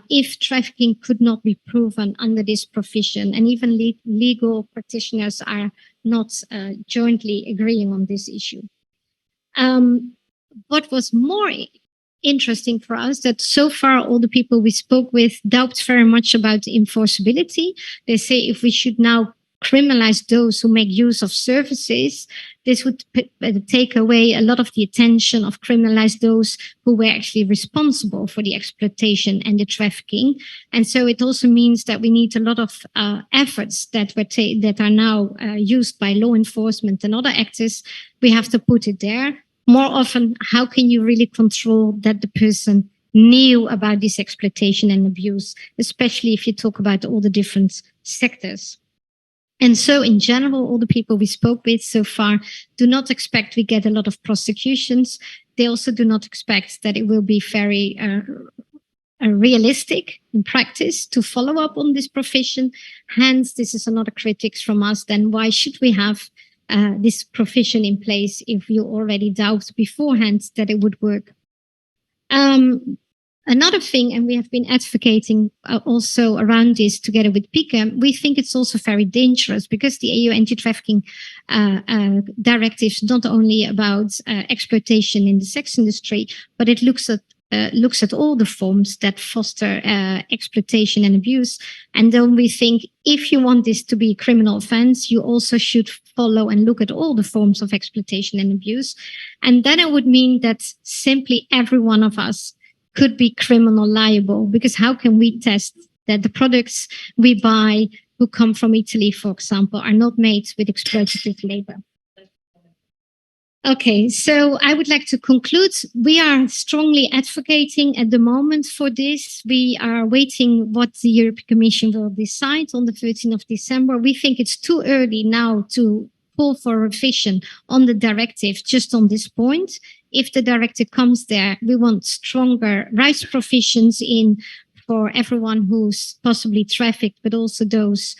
[SPEAKER 6] if trafficking could not be proven under this provision, and even legal practitioners are not jointly agreeing on this issue. What was more interesting for us, that so far all the people we spoke with doubt very much about the enforceability. They say if we should now criminalize those who make use of services, this would take away a lot of the attention of criminalize those who were actually responsible for the exploitation and the trafficking. And so it also means that we need a lot of efforts that are now used by law enforcement and other actors. We have to put it there. More often, how can you really control that the person knew about this exploitation and abuse, especially if you talk about all the different sectors? And so in general, all the people we spoke with so far do not expect we get a lot of prosecutions. They also do not expect that it will be very realistic in practice to follow up on this provision. Hence, this is another critics from us. Then why should we have this provision in place if you already doubt beforehand that it would work? Another thing, and we have been advocating also around this together with PICA, we think it's also very dangerous because the EU anti-trafficking directive is not only about exploitation in the sex industry, but it looks at all the forms that foster exploitation and abuse. And then we think if you want this to be a criminal offense, you also should follow and look at all the forms of exploitation and abuse. And then it would mean that simply every one of us could be criminal liable, because how can we test that the products we buy who come from Italy, for example, are not made with exploitative labor? Okay, so I would like to conclude. We are strongly advocating at the moment for this. We are waiting what the European Commission will decide on the 13th of December. We think it's too early now to call for a revision on the directive just on this point. If the directive comes there, we want stronger rights provisions in for everyone who's possibly trafficked, but also those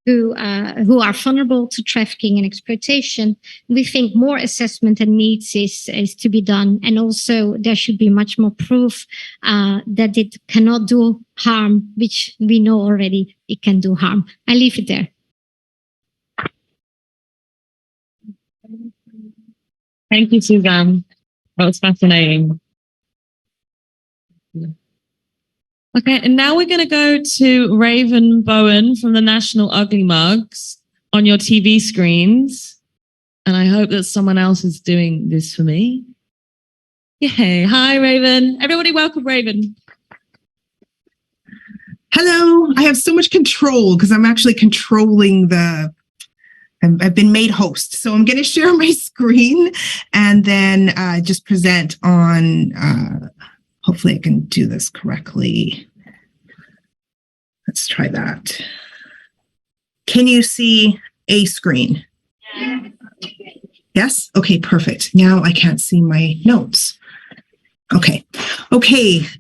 [SPEAKER 6] who are vulnerable to trafficking and exploitation. We think more assessment and needs is to be done. And also there should be much more proof that it cannot do harm, which we know already it can do harm. I leave it there.
[SPEAKER 4] Thank you, Suzanne. That was fascinating. Okay, and now we're going to go to Raven Bowen from the National Ugly Mugs on your TV screens. And I hope that someone else is doing this for me. Yay. Hi, Raven. Everybody welcome Raven.
[SPEAKER 7] Hello. I have so much control because I'm actually controlling I've been made host. So I'm going to share my screen and then just present on, hopefully I can do this correctly. Let's try that. Can you see a screen? Yes? Okay, perfect. Now I can't see my notes. Okay.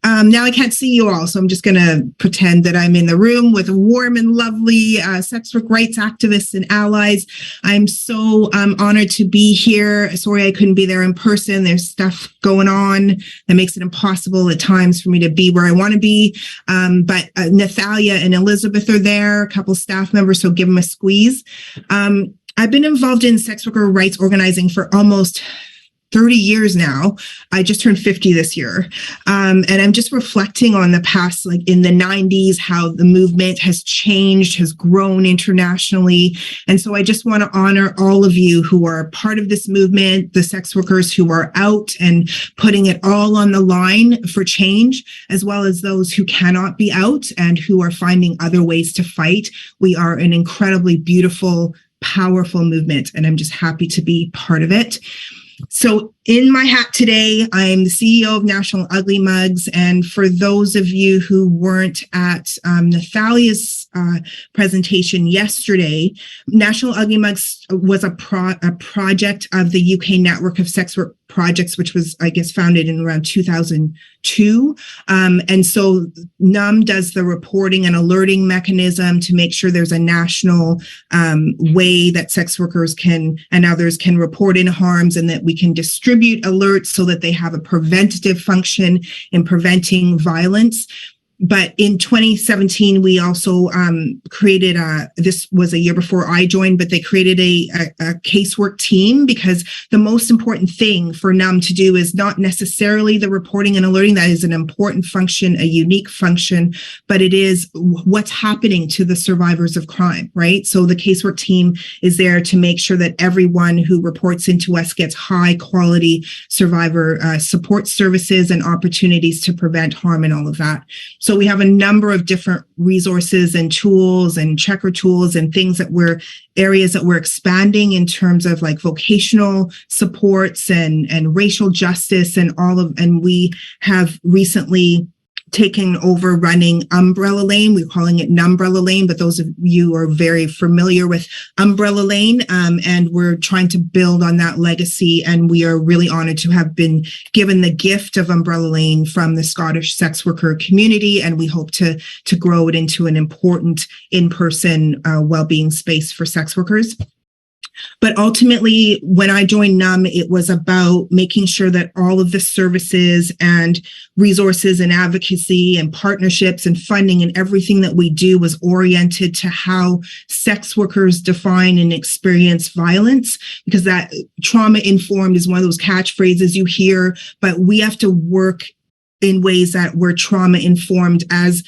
[SPEAKER 7] Now I can't see you all, so I'm just going to pretend that I'm in the room with warm and lovely sex work rights activists and allies. I'm so honored to be here. Sorry I couldn't be there in person. There's stuff going on that makes it impossible at times for me to be where I want to be. But Nathalia and Elizabeth are there, a couple staff members, so give them a squeeze. I've been involved in sex worker rights organizing for almost 30 years now. I just turned 50 this year. And I'm just reflecting on the past, like in the 90s, how the movement has changed, has grown internationally. And so I just want to honor all of you who are part of this movement, the sex workers who are out and putting it all on the line for change, as well as those who cannot be out and who are finding other ways to fight. We are an incredibly beautiful, powerful movement, and I'm just happy to be part of it. So in my hat today, I'm the CEO of National Ugly Mugs. And for those of you who weren't at Nathalia's presentation yesterday, National Ugly Mugs was a project of the UK Network of Sex Work Projects, which was, I guess, founded in around 2002. And so NUM does the reporting and alerting mechanism to make sure there's a national way that sex workers can and others can report in harms, and that we can distribute alerts so that they have a preventative function in preventing violence. But in 2017, we also created this was a year before I joined, but they created a casework team, because the most important thing for NUM to do is not necessarily the reporting and alerting. That is an important function, a unique function, but it is what's happening to the survivors of crime, right? So the casework team is there to make sure that everyone who reports into us gets high quality survivor support services and opportunities to prevent harm and all of that. So we have a number of different resources and tools and checker tools and things areas that we're expanding in terms of like vocational supports and racial justice and we have recently taken over running Umbrella Lane. We're calling it Numbrella Lane, but those of you are very familiar with Umbrella Lane, and we're trying to build on that legacy. And we are really honored to have been given the gift of Umbrella Lane from the Scottish sex worker community, and we hope to grow it into an important in-person well-being space for sex workers. But ultimately, when I joined NUM, it was about making sure that all of the services and resources and advocacy and partnerships and funding and everything that we do was oriented to how sex workers define and experience violence, because that trauma-informed is one of those catchphrases you hear, but we have to work in ways that we're trauma-informed as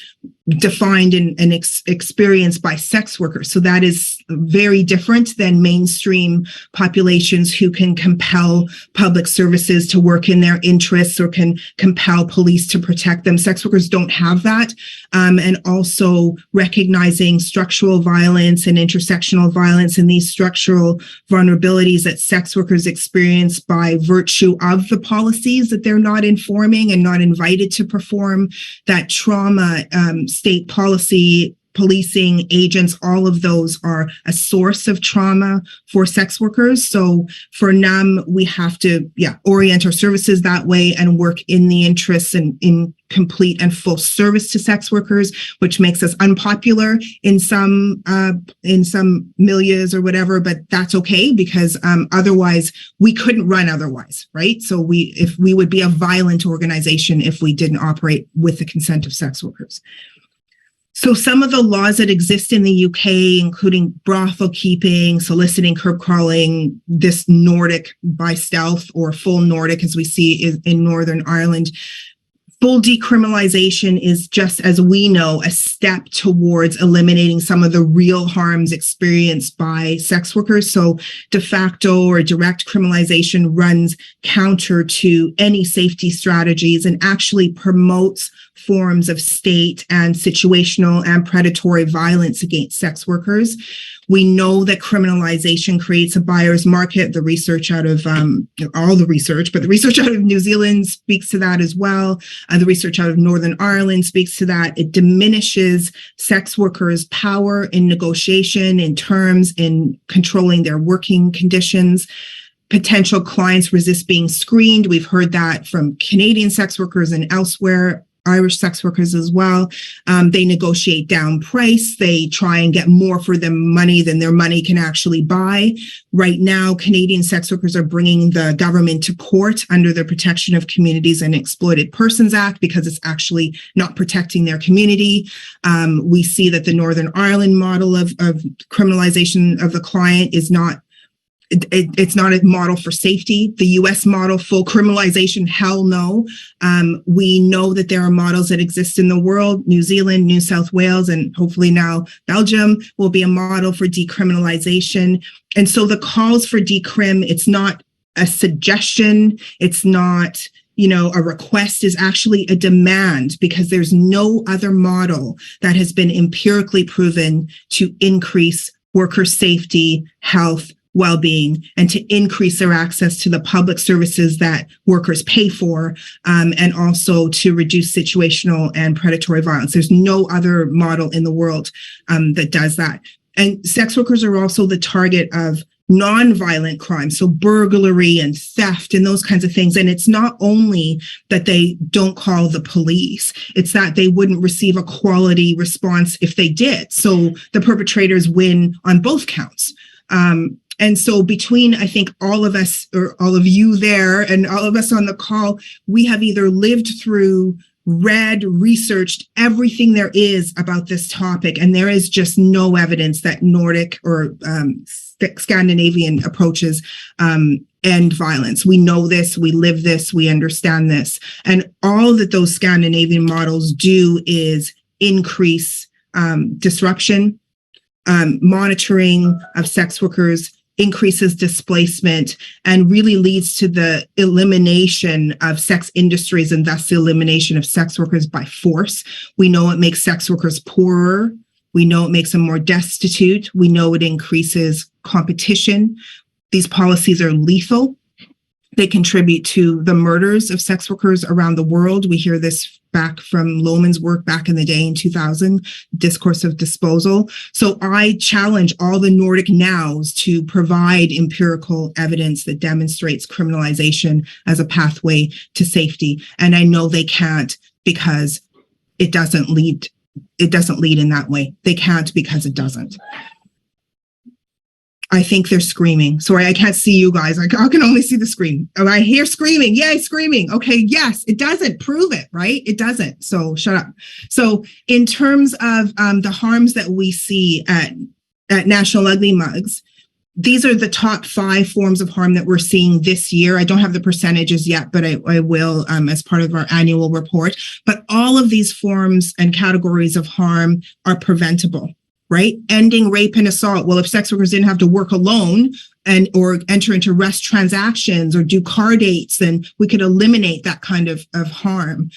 [SPEAKER 7] defined and experienced by sex workers. So that is very different than mainstream populations who can compel public services to work in their interests or can compel police to protect them. Sex workers don't have that. And also recognizing structural violence and intersectional violence and these structural vulnerabilities that sex workers experience by virtue of the policies that they're not informing and not invited to perform, that trauma, state policy, policing agents, all of those are a source of trauma for sex workers. So for NUM, we have to orient our services that way and work in the interests and in complete and full service to sex workers, which makes us unpopular in some milieus or whatever, but that's okay, because otherwise we couldn't run otherwise, right? So we would be a violent organization if we didn't operate with the consent of sex workers. So some of the laws that exist in the UK, including brothel keeping, soliciting, curb crawling, this Nordic by stealth or full Nordic, as we see in Northern Ireland, full decriminalisation is, just as we know, a step towards eliminating some of the real harms experienced by sex workers. So de facto or direct criminalisation runs counter to any safety strategies and actually promotes forms of state and situational and predatory violence against sex workers. We know that criminalization creates a buyer's market. The research out of all the research, but the research out of New Zealand speaks to that as well. The research out of Northern Ireland speaks to that. It diminishes sex workers' power in negotiation, in terms, in controlling their working conditions. Potential clients resist being screened. We've heard that from Canadian sex workers and elsewhere. Irish sex workers as well. They negotiate down price. They try and get more for their money than their money can actually buy. Right now, Canadian sex workers are bringing the government to court under the Protection of Communities and Exploited Persons Act because it's actually not protecting their community. We see that the Northern Ireland model of criminalization of the client is not it's not a model for safety. The US model, full criminalization, hell no. We know that there are models that exist in the world. New Zealand, New South Wales, and hopefully now Belgium will be a model for decriminalization. And so the calls for decrim, it's not a suggestion. It's not, a request, is actually a demand, because there's no other model that has been empirically proven to increase worker safety, health, well-being and to increase their access to the public services that workers pay for, and also to reduce situational and predatory violence. There's no other model in the world that does that. And sex workers are also the target of non-violent crime, so burglary and theft and those kinds of things. And it's not only that they don't call the police, it's that they wouldn't receive a quality response if they did. So the perpetrators win on both counts. And so between, I think, all of us, or all of you there and all of us on the call, we have either lived through, read, researched everything there is about this topic, and there is just no evidence that Nordic or Scandinavian approaches end violence. We know this, we live this, we understand this. And all that those Scandinavian models do is increase disruption, monitoring of sex workers, increases displacement, and really leads to the elimination of sex industries and thus the elimination of sex workers by force. We know it makes sex workers poorer. We know it makes them more destitute. We know it increases competition. These policies are lethal. They contribute to the murders of sex workers around the world. We hear this back from Lohman's work back in the day in 2000, discourse of disposal. So I challenge all the Nordic nows to provide empirical evidence that demonstrates criminalization as a pathway to safety. And I know they can't because it doesn't lead in that way. They can't because it doesn't. I think they're screaming. Sorry, I can't see you guys. I can only see the screen. Oh, I hear screaming. Yay, screaming. Okay, yes, it doesn't. Prove it, right? It doesn't. So shut up. So in terms of the harms that we see at National Ugly Mugs, these are the top 5 forms of harm that we're seeing this year. I don't have the percentages yet, but I will as part of our annual report. But all of these forms and categories of harm are preventable. Right? Ending rape and assault. Well, if sex workers didn't have to work alone or enter into rest transactions or do car dates, then we could eliminate that kind of harm.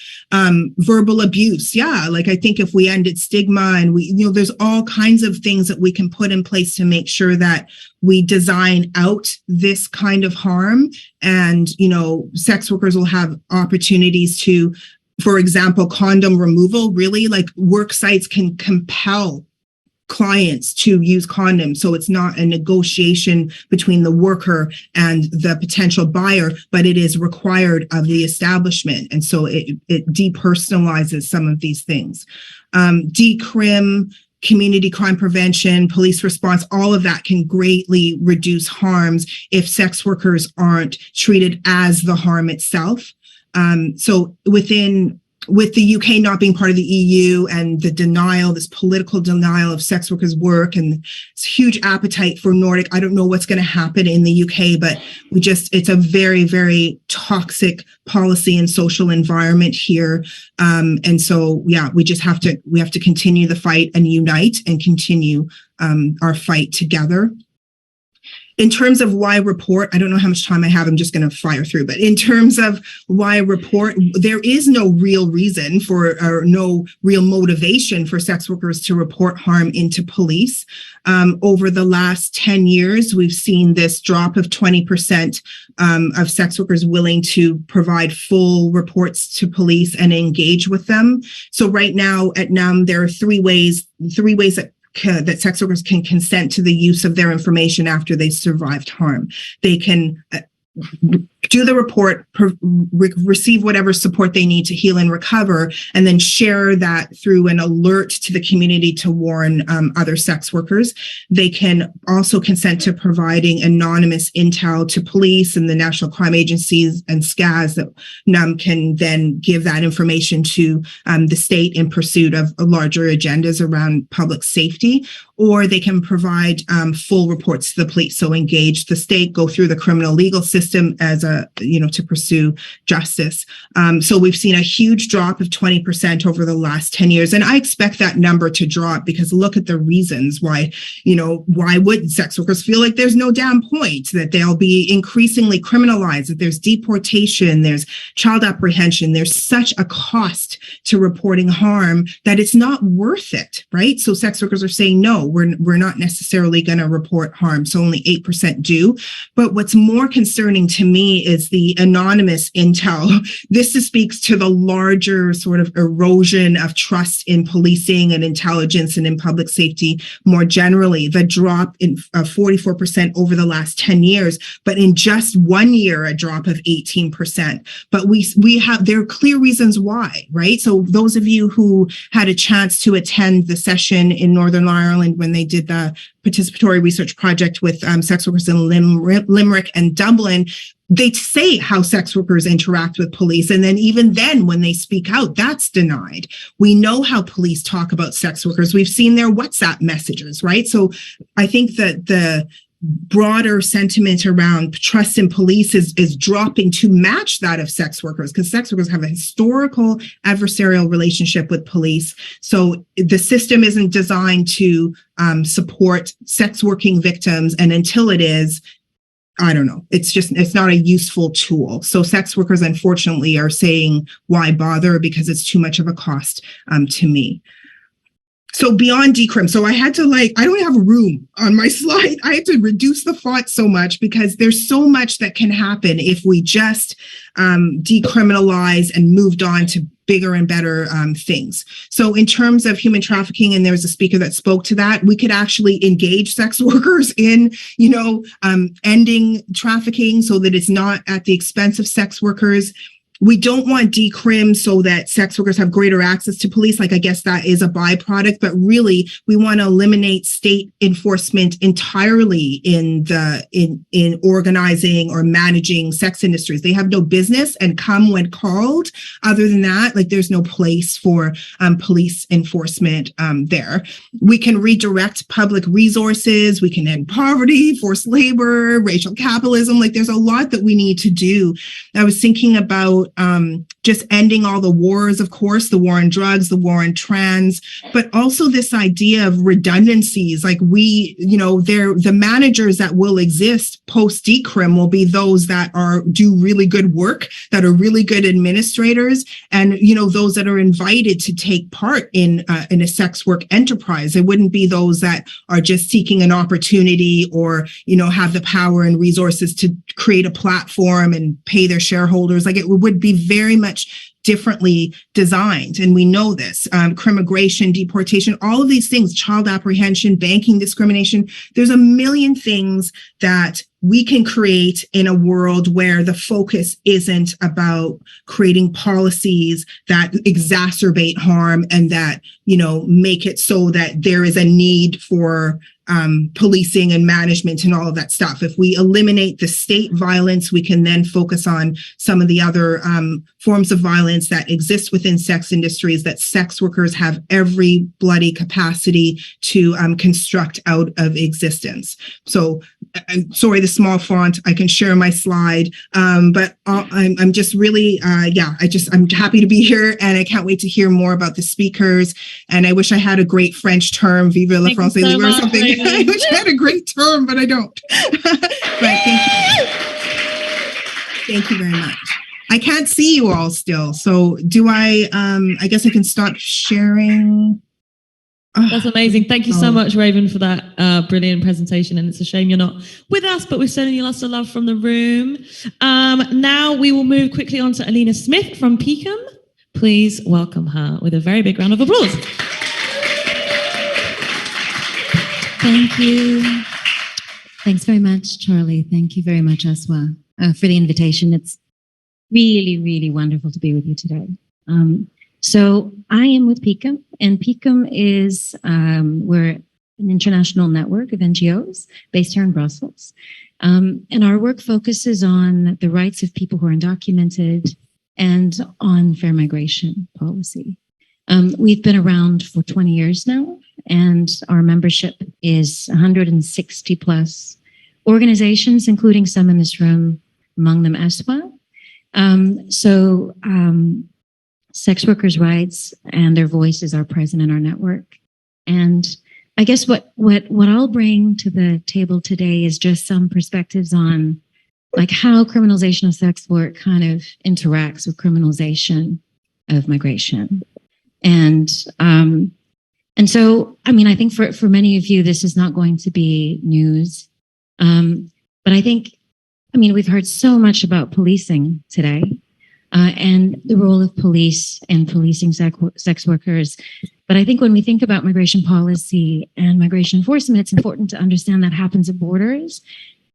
[SPEAKER 7] Verbal abuse. Yeah. Like I think if we ended stigma and there's all kinds of things that we can put in place to make sure that we design out this kind of harm. And, sex workers will have opportunities to, for example, condom removal. Really, like work sites can compel clients to use condoms. So it's not a negotiation between the worker and the potential buyer, but it is required of the establishment. And so it depersonalizes some of these things. Decrim, community crime prevention, police response, all of that can greatly reduce harms if sex workers aren't treated as the harm itself. So with the UK not being part of the EU and the denial, this political denial of sex workers' work and this huge appetite for Nordic, I don't know what's going to happen in the UK, but it's a very, very toxic policy and social environment here. And so, yeah, we have to continue the fight and unite and continue our fight together. In terms of why report, I don't know how much time I have. I'm just going to fire through. But in terms of why report, there is no real reason or no real motivation for sex workers to report harm into police. Over the last 10 years, we've seen this drop of 20% of sex workers willing to provide full reports to police and engage with them. So right now at NUM, there are three ways that sex workers can consent to the use of their information after they survived harm. They can do the report, receive whatever support they need to heal and recover, and then share that through an alert to the community to warn other sex workers. They can also consent to providing anonymous intel to police and the national crime agencies and STRASS that NUM can then give that information to the state in pursuit of larger agendas around public safety. Or they can provide full reports to the police. So engage the state, go through the criminal legal system as to pursue justice. So we've seen a huge drop of 20% over the last 10 years. And I expect that number to drop because look at the reasons why would sex workers feel like there's no damn point, that they'll be increasingly criminalized, that there's deportation, there's child apprehension, there's such a cost to reporting harm that it's not worth it, right? So sex workers are saying, no, we're not necessarily going to report harm. So only 8% do. But what's more concerning to me is the anonymous intel. This speaks to the larger sort of erosion of trust in policing and intelligence and in public safety more generally. The drop in 44% over the last 10 years, but in just 1 year, a drop of 18%. But there are clear reasons why, right? So those of you who had a chance to attend the session in Northern Ireland when they did the participatory research project with sex workers in Limerick and Dublin, they say how sex workers interact with police. And then even then, when they speak out, that's denied. We know how police talk about sex workers. We've seen their WhatsApp messages, right? So I think that the broader sentiment around trust in police is dropping to match that of sex workers, because sex workers have a historical adversarial relationship with police. So the system isn't designed to support sex working victims. And until it is, I don't know, it's not a useful tool. So sex workers, unfortunately, are saying, why bother? Because it's too much of a cost to me. So beyond decrim, so I had to I don't have room on my slide. I had to reduce the font so much because there's so much that can happen if we just decriminalize and moved on to bigger and better things. So in terms of human trafficking, and there was a speaker that spoke to that, we could actually engage sex workers in, ending trafficking so that it's not at the expense of sex workers. We don't want decrim so that sex workers have greater access to police. I guess that is a byproduct, but really we want to eliminate state enforcement entirely in organizing or managing sex industries. They have no business and come when called. Other than that, there's no place for police enforcement there. We can redirect public resources. We can end poverty, forced labor, racial capitalism. There's a lot that we need to do. I was thinking about just ending all the wars, of course, the war on drugs, the war on trans, but also this idea of redundancies. The managers that will exist post decrim will be those that do really good work, that are really good administrators, and those that are invited to take part in a sex work enterprise. It wouldn't be those that are just seeking an opportunity or have the power and resources to create a platform and pay their shareholders. It would be very much differently designed. And we know this, crimmigration, deportation, all of these things, child apprehension, banking discrimination. There's a million things that we can create in a world where the focus isn't about creating policies that exacerbate harm and that, make it so that there is a need for policing and management and all of that stuff. If we eliminate the state violence, we can then focus on some of the other forms of violence that exist within sex industries that sex workers have every bloody capacity to construct out of existence. So sorry, the small font, I can share my slide, but I'm just really, I'm happy to be here and I can't wait to hear more about the speakers. And I wish I had a great French term, Vive la France libre or something. I wish I had a great term, but I don't. But thank you. Thank you very much. I can't see you all still. So do I guess I can stop sharing.
[SPEAKER 4] That's amazing. Thank you so much, Raven, for that brilliant presentation. And it's a shame you're not with us, but we're sending you lots of love from the room. Now we will move quickly on to Alina Smith from PECOM. Please welcome her with a very big round of applause.
[SPEAKER 8] Thank you. Thanks very much, Charlie. Thank you very much, ESWA, for the invitation. It's really, really wonderful to be with you today. So I am with PECOM, and PECOM is, we're an international network of NGOs based here in Brussels. And our work focuses on the rights of people who are undocumented and on fair migration policy. We've been around for 20 years now, and our membership is 160 plus organizations, including some in this room, among them ESWA. Sex workers' rights and their voices are present in our network. And I guess what I'll bring to the table today is just some perspectives on like how criminalization of sex work kind of interacts with criminalization of migration. And so, I mean, I think for many of you, this is not going to be news. But I think, I mean, we've heard so much about policing today. And the role of police and policing sex workers. But I think when we think about migration policy and migration enforcement, it's important to understand that happens at borders.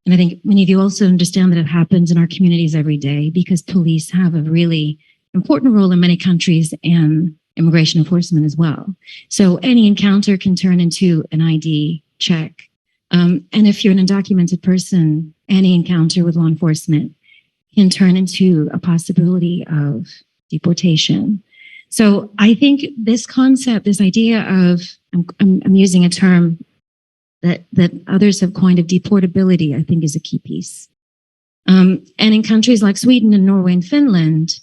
[SPEAKER 8] And I think many of you also understand that it happens in our communities every day because police have a really important role in many countries and immigration enforcement as well. So any encounter can turn into an ID check. And if you're an undocumented person, any encounter with law enforcement can turn into a possibility of deportation. So I think this concept, this idea of, I'm using a term that others have coined of deportability, I think is a key piece. And in countries like Sweden and Norway and Finland,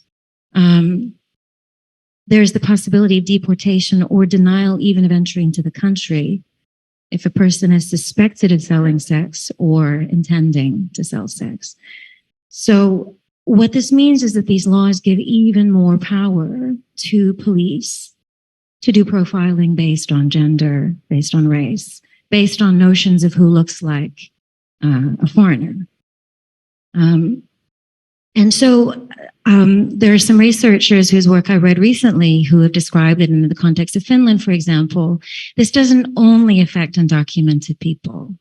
[SPEAKER 8] there's the possibility of deportation or denial even of entry into the country if a person is suspected of selling sex or intending to sell sex. So what this means is that these laws give even more power to police to do profiling based on gender, based on race, based on notions of who looks like a foreigner. And so there are some researchers whose work I read recently who have described it in the context of Finland, for example. This doesn't only affect undocumented people.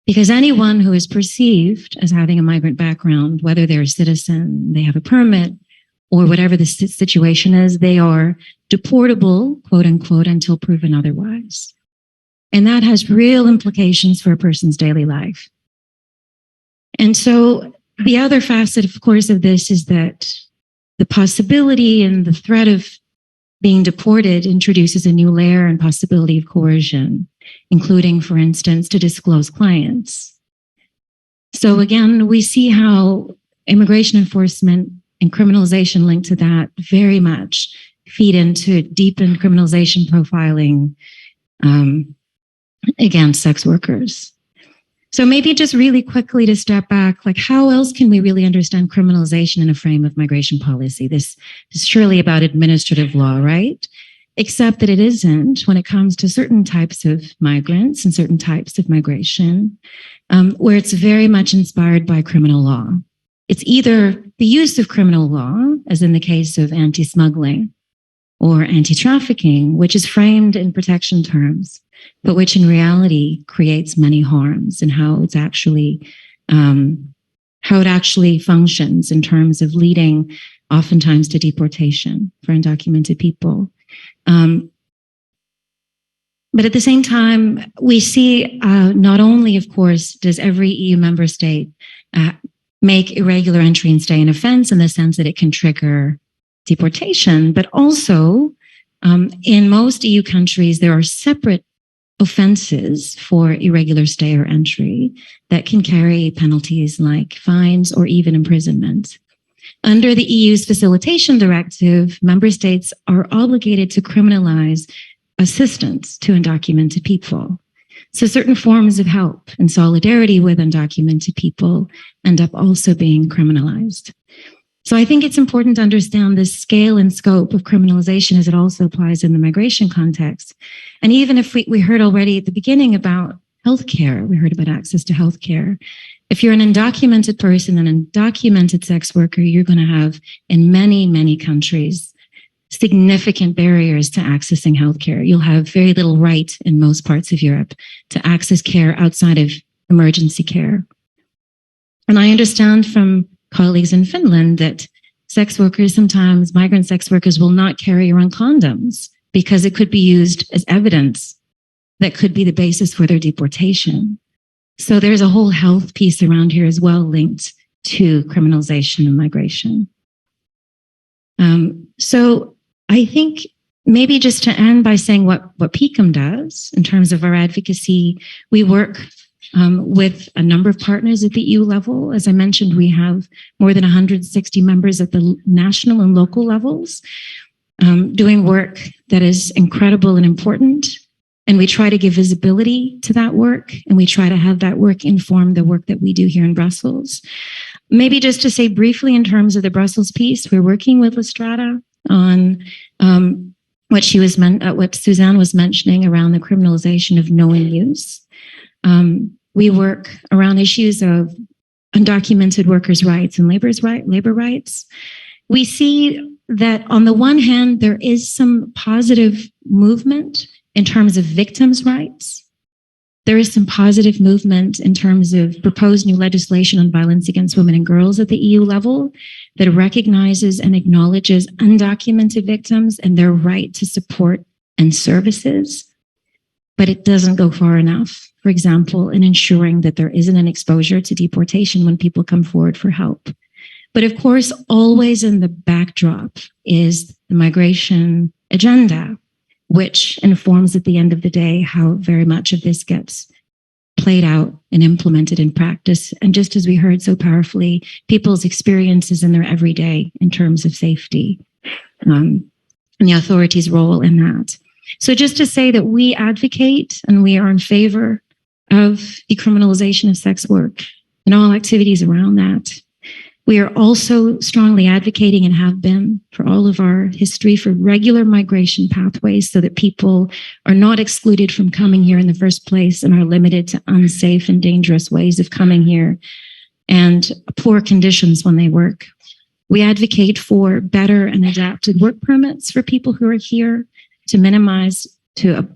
[SPEAKER 8] Because anyone who is perceived as having a migrant background, whether they're a citizen, they have a permit, or whatever the situation is, they are deportable, quote unquote, until proven otherwise. And that has real implications for a person's daily life. And so the other facet, of course, of this is that the possibility and the threat of being deported introduces a new layer and possibility of coercion, including, for instance, to disclose clients. So again, we see how immigration enforcement and criminalization linked to that very much feed into deepened criminalization profiling against sex workers. So maybe just really quickly to step back, like how else can we really understand criminalization in a frame of migration policy? This is surely about administrative law, right? Except that it isn't when it comes to certain types of migrants and certain types of migration, where it's very much inspired by criminal law. It's either the use of criminal law, as in the case of anti-smuggling, or anti-trafficking, which is framed in protection terms, but which in reality creates many harms and how it actually functions in terms of leading oftentimes to deportation for undocumented people. But at the same time, we see not only, of course, does every EU member state make irregular entry and stay an offense in the sense that it can trigger deportation, but also in most EU countries, there are separate offenses for irregular stay or entry that can carry penalties like fines or even imprisonment. Under the EU's facilitation directive, member states are obligated to criminalize assistance to undocumented people. So certain forms of help and solidarity with undocumented people end up also being criminalized. So I think it's important to understand the scale and scope of criminalization as it also applies in the migration context. And even if we heard already at the beginning about healthcare, we heard about access to healthcare. If you're an undocumented person, an undocumented sex worker, you're going to have in many, many countries significant barriers to accessing healthcare. You'll have very little right in most parts of Europe to access care outside of emergency care. And I understand from colleagues in Finland that sex workers, sometimes migrant sex workers, will not carry around condoms because it could be used as evidence that could be the basis for their deportation. So there's a whole health piece around here as well linked to criminalization and migration. So I think maybe just to end by saying what PICM does in terms of our advocacy, we work with a number of partners at the EU level. As I mentioned, we have more than 160 members at the national and local levels, doing work that is incredible and important. And we try to give visibility to that work, and we try to have that work inform the work that we do here in Brussels. Maybe just to say briefly in terms of the Brussels piece, we're working with Lestrada on what Suzanne was mentioning around the criminalization of knowing use. We work around issues of undocumented workers' rights and labor rights. We see that on the one hand, there is some positive movement in terms of victims' rights. There is some positive movement in terms of proposed new legislation on violence against women and girls at the EU level that recognizes and acknowledges undocumented victims and their right to support and services. But it doesn't go far enough, for example, in ensuring that there isn't an exposure to deportation when people come forward for help. But of course, always in the backdrop is the migration agenda, which informs at the end of the day how very much of this gets played out and implemented in practice. And just as we heard so powerfully, people's experiences in their everyday in terms of safety, and the authorities' role in that. So just to say that we advocate and we are in favor of decriminalization of sex work and all activities around that. We are also strongly advocating and have been for all of our history for regular migration pathways so that people are not excluded from coming here in the first place and are limited to unsafe and dangerous ways of coming here and poor conditions when they work. We advocate for better and adapted work permits for people who are here to minimize, to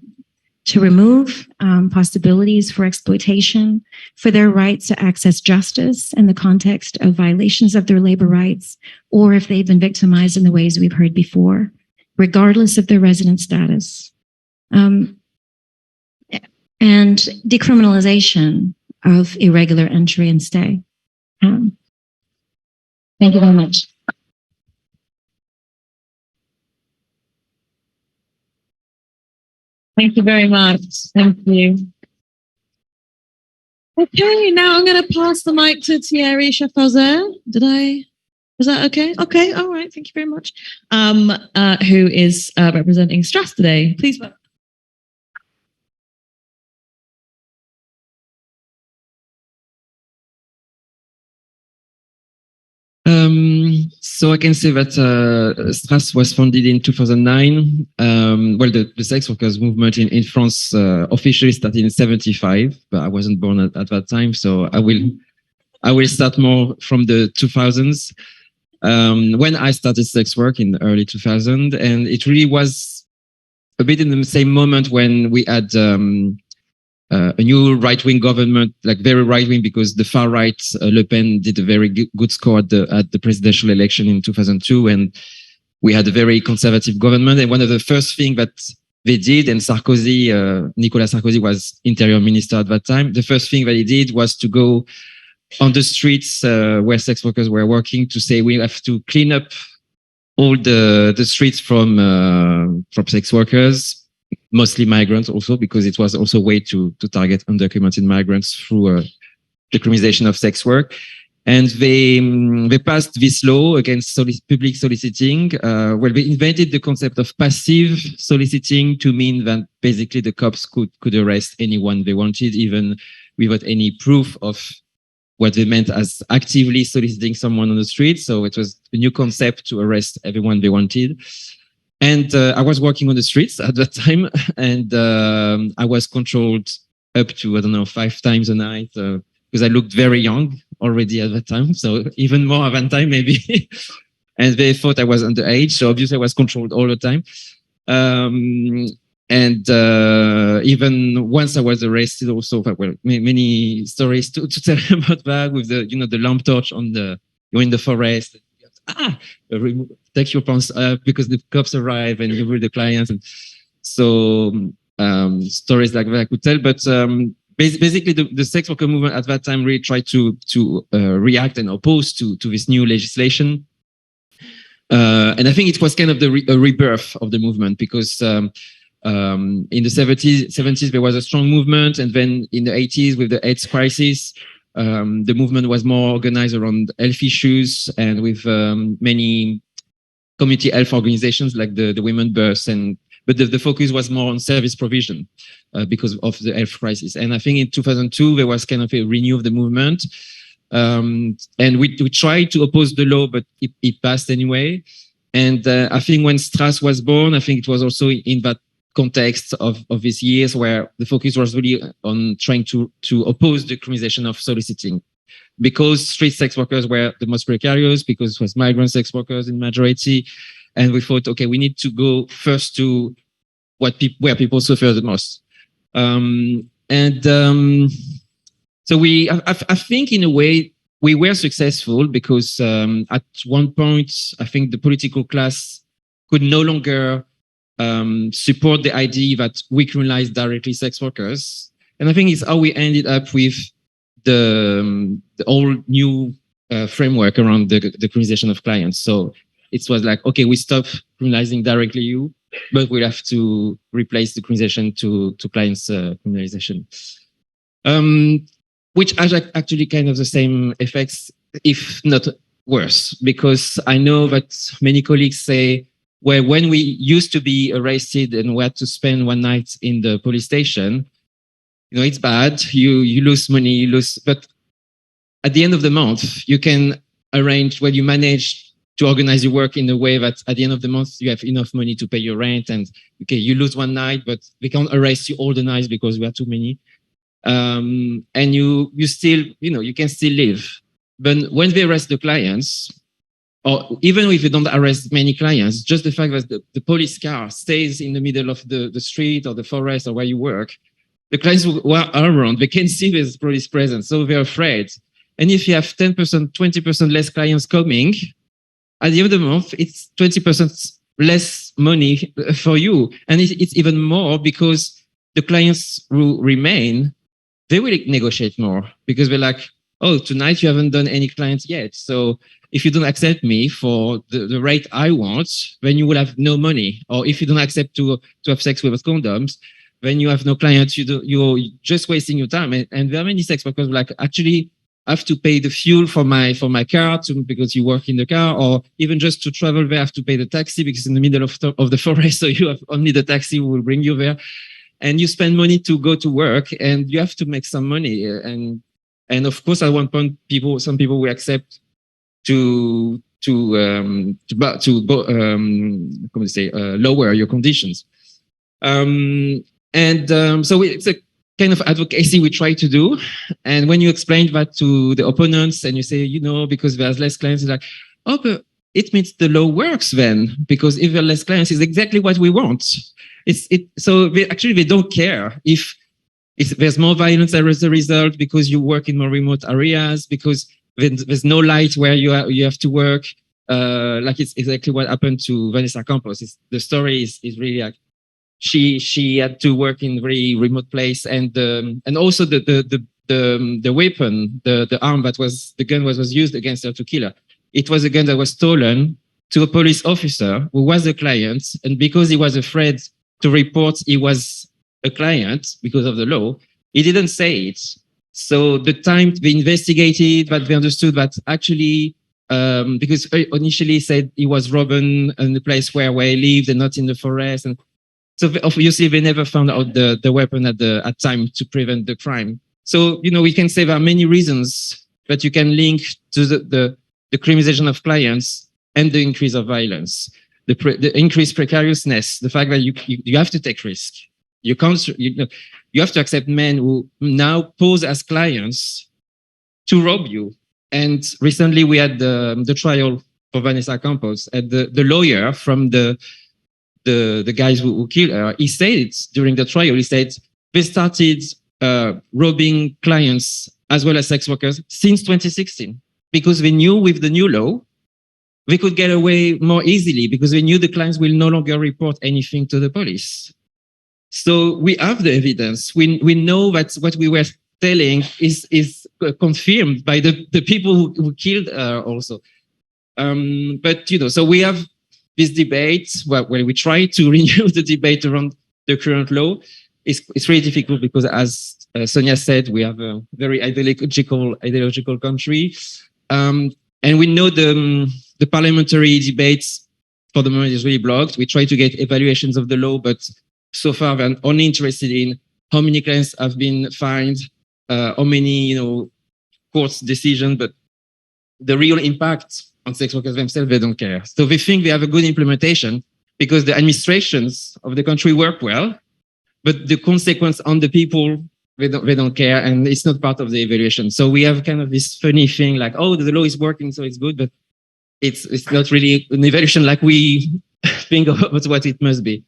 [SPEAKER 8] remove possibilities for exploitation, for their rights to access justice in the context of violations of their labor rights, or if they've been victimized in the ways we've heard before, regardless of their resident status. And decriminalization of irregular entry and stay. Thank you very much.
[SPEAKER 4] Thank you very much. Thank you. Okay, now I'm going to pass the mic to Thierry Schaffhauser. Is that okay? Okay, all right. Thank you very much. Who is representing STRASS today? Please.
[SPEAKER 9] So I can say that STRASS was founded in 2009. Well, the sex workers movement in France officially started in 1975, but I wasn't born at that time, so I will start more from the 2000s. When I started sex work in the early 2000s, and it really was a bit in the same moment when we had a new right-wing government, like very right-wing, because the far right, Le Pen, did a very good score at the presidential election in 2002, and we had a very conservative government. And one of the first things that they did, and Sarkozy, Nicolas Sarkozy was interior minister at that time, the first thing that he did was to go on the streets where sex workers were working to say we have to clean up all the streets from sex workers, mostly migrants also, because it was also a way to target undocumented migrants through the criminalization of sex work. And they passed this law against public soliciting. Well, they invented the concept of passive soliciting to mean that basically the cops could arrest anyone they wanted, even without any proof of what they meant as actively soliciting someone on the street. So it was a new concept to arrest everyone they wanted. And I was working on the streets at that time, and I was controlled up to, I don't know, 5 times a night because I looked very young already at that time. So even more at that time, maybe. And they thought I was underage. So obviously I was controlled all the time. And even once I was arrested also, well, many stories to tell about that with the, the lamp torch on you're in the forest. Take your pants up because the cops arrive and you will the clients. And so stories like that I could tell. But basically the sex worker movement at that time really tried to react and oppose to this new legislation. And I think it was kind of a rebirth of the movement because In the 70s, there was a strong movement. And then in the 80s, with the AIDS crisis, the movement was more organized around health issues and with many community health organizations like the Women Birth. But the focus was more on service provision because of the health crisis. And I think in 2002, there was kind of a renewal of the movement. And we tried to oppose the law, but it passed anyway. And I think when STRASS was born, I think it was also in that context of these years where the focus was really on trying to oppose the criminalization of soliciting, because street sex workers were the most precarious, because it was migrant sex workers in majority. And we thought, okay, we need to go first to where people suffer the most. So I think in a way we were successful because at one point, I think the political class could no longer support the idea that we criminalize directly sex workers. And I think it's how we ended up with the whole new framework around the criminalization of clients. So it was like, okay, we stop criminalizing directly you, but we'll have to replace the criminalization to clients criminalization. Which has actually kind of the same effects, if not worse, because I know that many colleagues say, well, when we used to be arrested and we had to spend one night in the police station, you know, it's bad, you lose money, but at the end of the month, you can arrange when you manage to organize your work in a way that at the end of the month, you have enough money to pay your rent and okay, you lose one night, but we can't arrest you all the nights because we have too many. And you still, you know, you can still live. But when they arrest the clients, or even if you don't arrest many clients, just the fact that the police car stays in the middle of the street or the forest or where you work, the clients who are around, they can see there's police presence, so they're afraid. And if you have 10%, 20% less clients coming, at the end of the month, it's 20% less money for you. And it's even more because the clients who remain, they will negotiate more because they're like, oh, tonight you haven't done any clients yet. So if you don't accept me for the rate I want, then you will have no money. Or if you don't accept to have sex with condoms, then you have no clients. You're just wasting your time. And there are many sex workers like, actually, I have to pay the fuel for my car because you work in the car, or even just to travel there, I have to pay the taxi because it's in the middle of the forest. So you have only the taxi who will bring you there. And you spend money to go to work and you have to make some money. And of course, at one point, some people will accept to lower your conditions. So it's a kind of advocacy we try to do. And when you explain that to the opponents and you say, you know, because there's less clients, it's like, oh, but it means the law works then, because if there are less clients, it's exactly what we want. So they don't care if there's more violence as a result because you work in more remote areas, because there's no light where you have to work. Like it's exactly what happened to Vanessa Campos. The story is really like she had to work in very remote place, and also the weapon, the arm the gun was used against her to kill her. It was a gun that was stolen to a police officer who was a client, and because he was afraid to report he was a client because of the law, he didn't say it. So the time they investigated, but they understood that actually, because initially said he was robbing in the place where he lived and not in the forest. And so obviously they never found out the weapon at time to prevent the crime. So, you know, we can say there are many reasons that you can link to the criminalization of clients and the increase of violence, the increased precariousness, the fact that you have to take risk. You have to accept men who now pose as clients to rob you. And recently we had the trial for Vanessa Campos, and the lawyer from the guys who killed her, he said during the trial, he said they started robbing clients as well as sex workers since 2016, because they knew with the new law, they could get away more easily because they knew the clients will no longer report anything to the police. So we have the evidence. We know that what we were telling is confirmed by the people who killed her also. But, you know, so we have this debate where we try to renew the debate around the current law. It's really difficult because, as Sonia said, we have a very ideological country, and we know the parliamentary debates for the moment is really blocked. We try to get evaluations of the law, but so far we're only interested in how many clients have been fined, how many courts decisions, but the real impact on sex workers themselves, they don't care. So they think they have a good implementation because the administrations of the country work well, but the consequence on the people, they don't care, and it's not part of the evaluation. So we have kind of this funny thing like, oh, the law is working, so it's good, but it's not really an evaluation like we think about what it must be.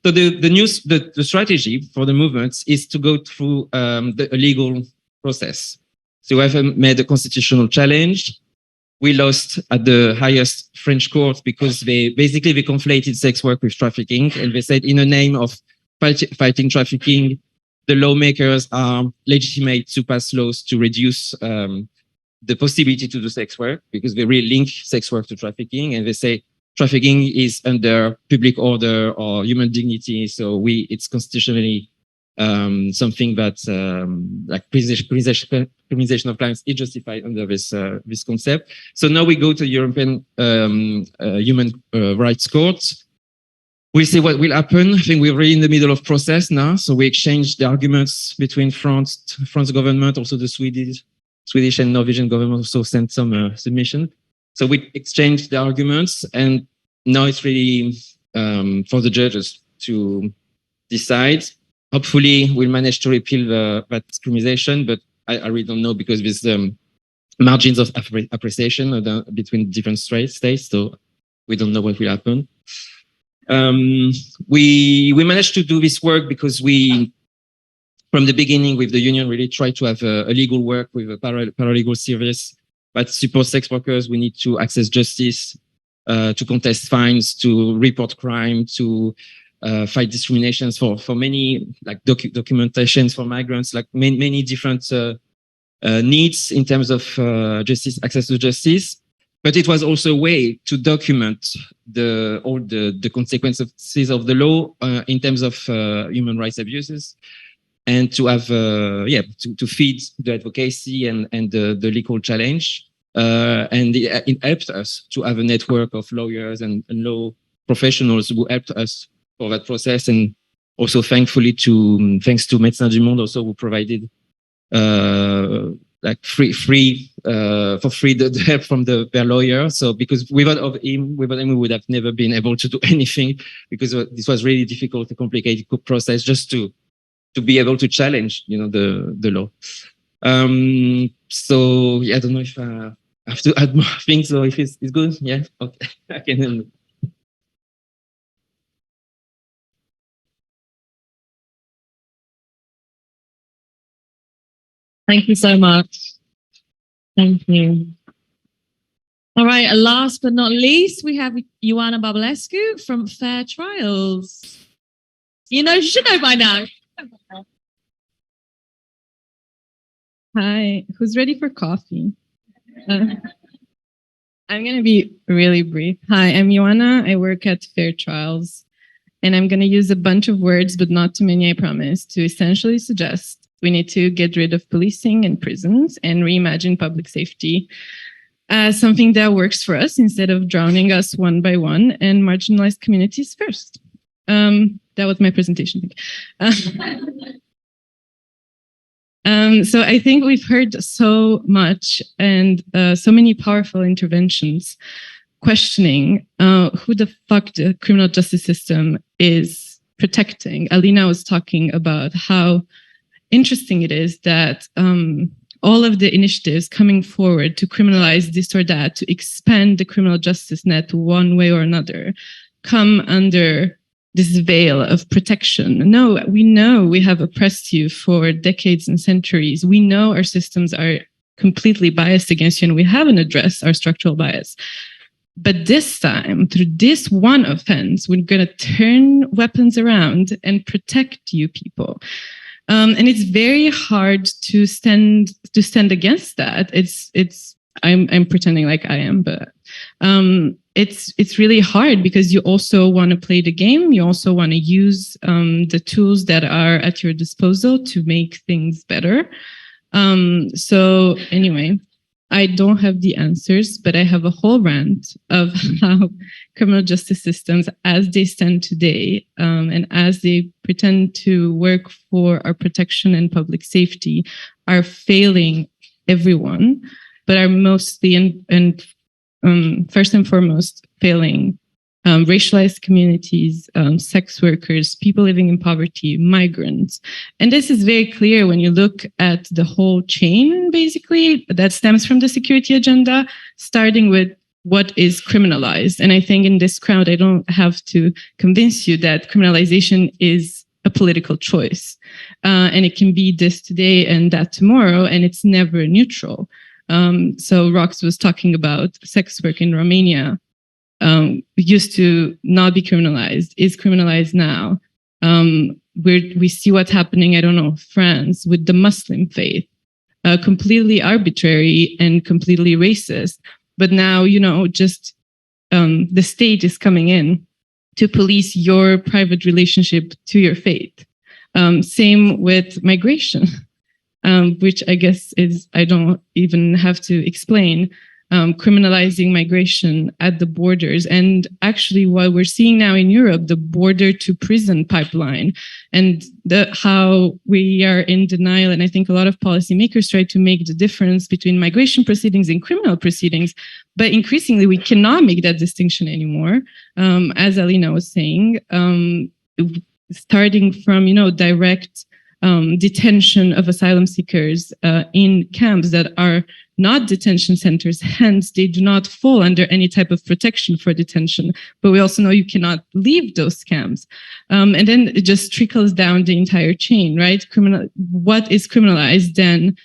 [SPEAKER 9] So the strategy for the movements is to go through a legal process. So we have made a constitutional challenge. We lost at the highest French court because they conflated sex work with trafficking, and they said in the name of fighting trafficking, the lawmakers are legitimate to pass laws to reduce the possibility to do sex work, because they really link sex work to trafficking, and they say trafficking is under public order or human dignity. So it's constitutionally something that like criminalization of clients is justified under this concept. So now we go to the European Human Rights Court. We'll see what will happen. I think we're really in the middle of process now. So we exchanged the arguments between France government, also the Swedish and Norwegian government also sent some submission. So we exchanged the arguments, and now it's really for the judges to decide. Hopefully we'll manage to repeal that criminalization, but I really don't know, because there's margins of appreciation between different states, so we don't know what will happen. We managed to do this work because we, from the beginning with the union, really tried to have a legal work with a paralegal service that supports sex workers. We need to access justice, to contest fines, to report crime, to fight discriminations for many, like documentations for migrants, like many different needs in terms of justice, access to justice. But it was also a way to document all the consequences of the law in terms of human rights abuses, and to have to feed the advocacy and the legal challenge. And it helped us to have a network of lawyers and law professionals who helped us for that process, and also thanks to Médecins du Monde also, who provided like free the help from their lawyer. So because without him we would have never been able to do anything, because this was really difficult, a complicated process just to be able to challenge the law. So yeah, I don't know if I have to add more things, or if it's good. Yeah, okay. I can end.
[SPEAKER 4] Thank you so much. Thank you. All right, and last but not least, we have Ioana Barbulescu from Fair Trials. You should know by now.
[SPEAKER 10] Hi, who's ready for coffee? I'm going to be really brief. Hi, I'm Ioana. I work at Fair Trials, and I'm going to use a bunch of words, but not too many, I promise, to essentially suggest we need to get rid of policing and prisons and reimagine public safety as something that works for us instead of drowning us one by one, and marginalized communities first. That was my presentation. So I think we've heard so much and so many powerful interventions questioning who the fuck the criminal justice system is protecting. Alina was talking about how interesting it is that all of the initiatives coming forward to criminalize this or that, to expand the criminal justice net one way or another, come under this veil of protection. No, we know we have oppressed you for decades and centuries. We know our systems are completely biased against you, and we haven't addressed our structural bias. But this time, through this one offense, we're going to turn weapons around and protect you people. And it's very hard to stand against that. I'm pretending like I am, but it's really hard because you also want to play the game. You also want to use the tools that are at your disposal to make things better. So anyway, I don't have the answers, but I have a whole rant of how criminal justice systems, as they stand today, and as they pretend to work for our protection and public safety, are failing everyone, but are mostly and first and foremost failing racialized communities, sex workers, people living in poverty, migrants. And this is very clear when you look at the whole chain, basically, that stems from the security agenda, starting with what is criminalized. And I think in this crowd, I don't have to convince you that criminalization is a political choice. And it can be this today and that tomorrow, and it's never neutral. So Rox was talking about sex work in Romania. Used to not be criminalized, is criminalized now. We see what's happening, I don't know, France with the Muslim faith, completely arbitrary and completely racist. But now, you know, just the state is coming in to police your private relationship to your faith. Same with migration, which I guess is, I don't even have to explain. Criminalizing migration at the borders. And actually what we're seeing now in Europe, the border to prison pipeline, and how we are in denial. And I think a lot of policymakers try to make the difference between migration proceedings and criminal proceedings, but increasingly we cannot make that distinction anymore. As Alina was saying, starting from, you know, direct detention of asylum seekers in camps that are not detention centers, hence they do not fall under any type of protection for detention. But we also know you cannot leave those camps. And then it just trickles down the entire chain, right? What is criminalized then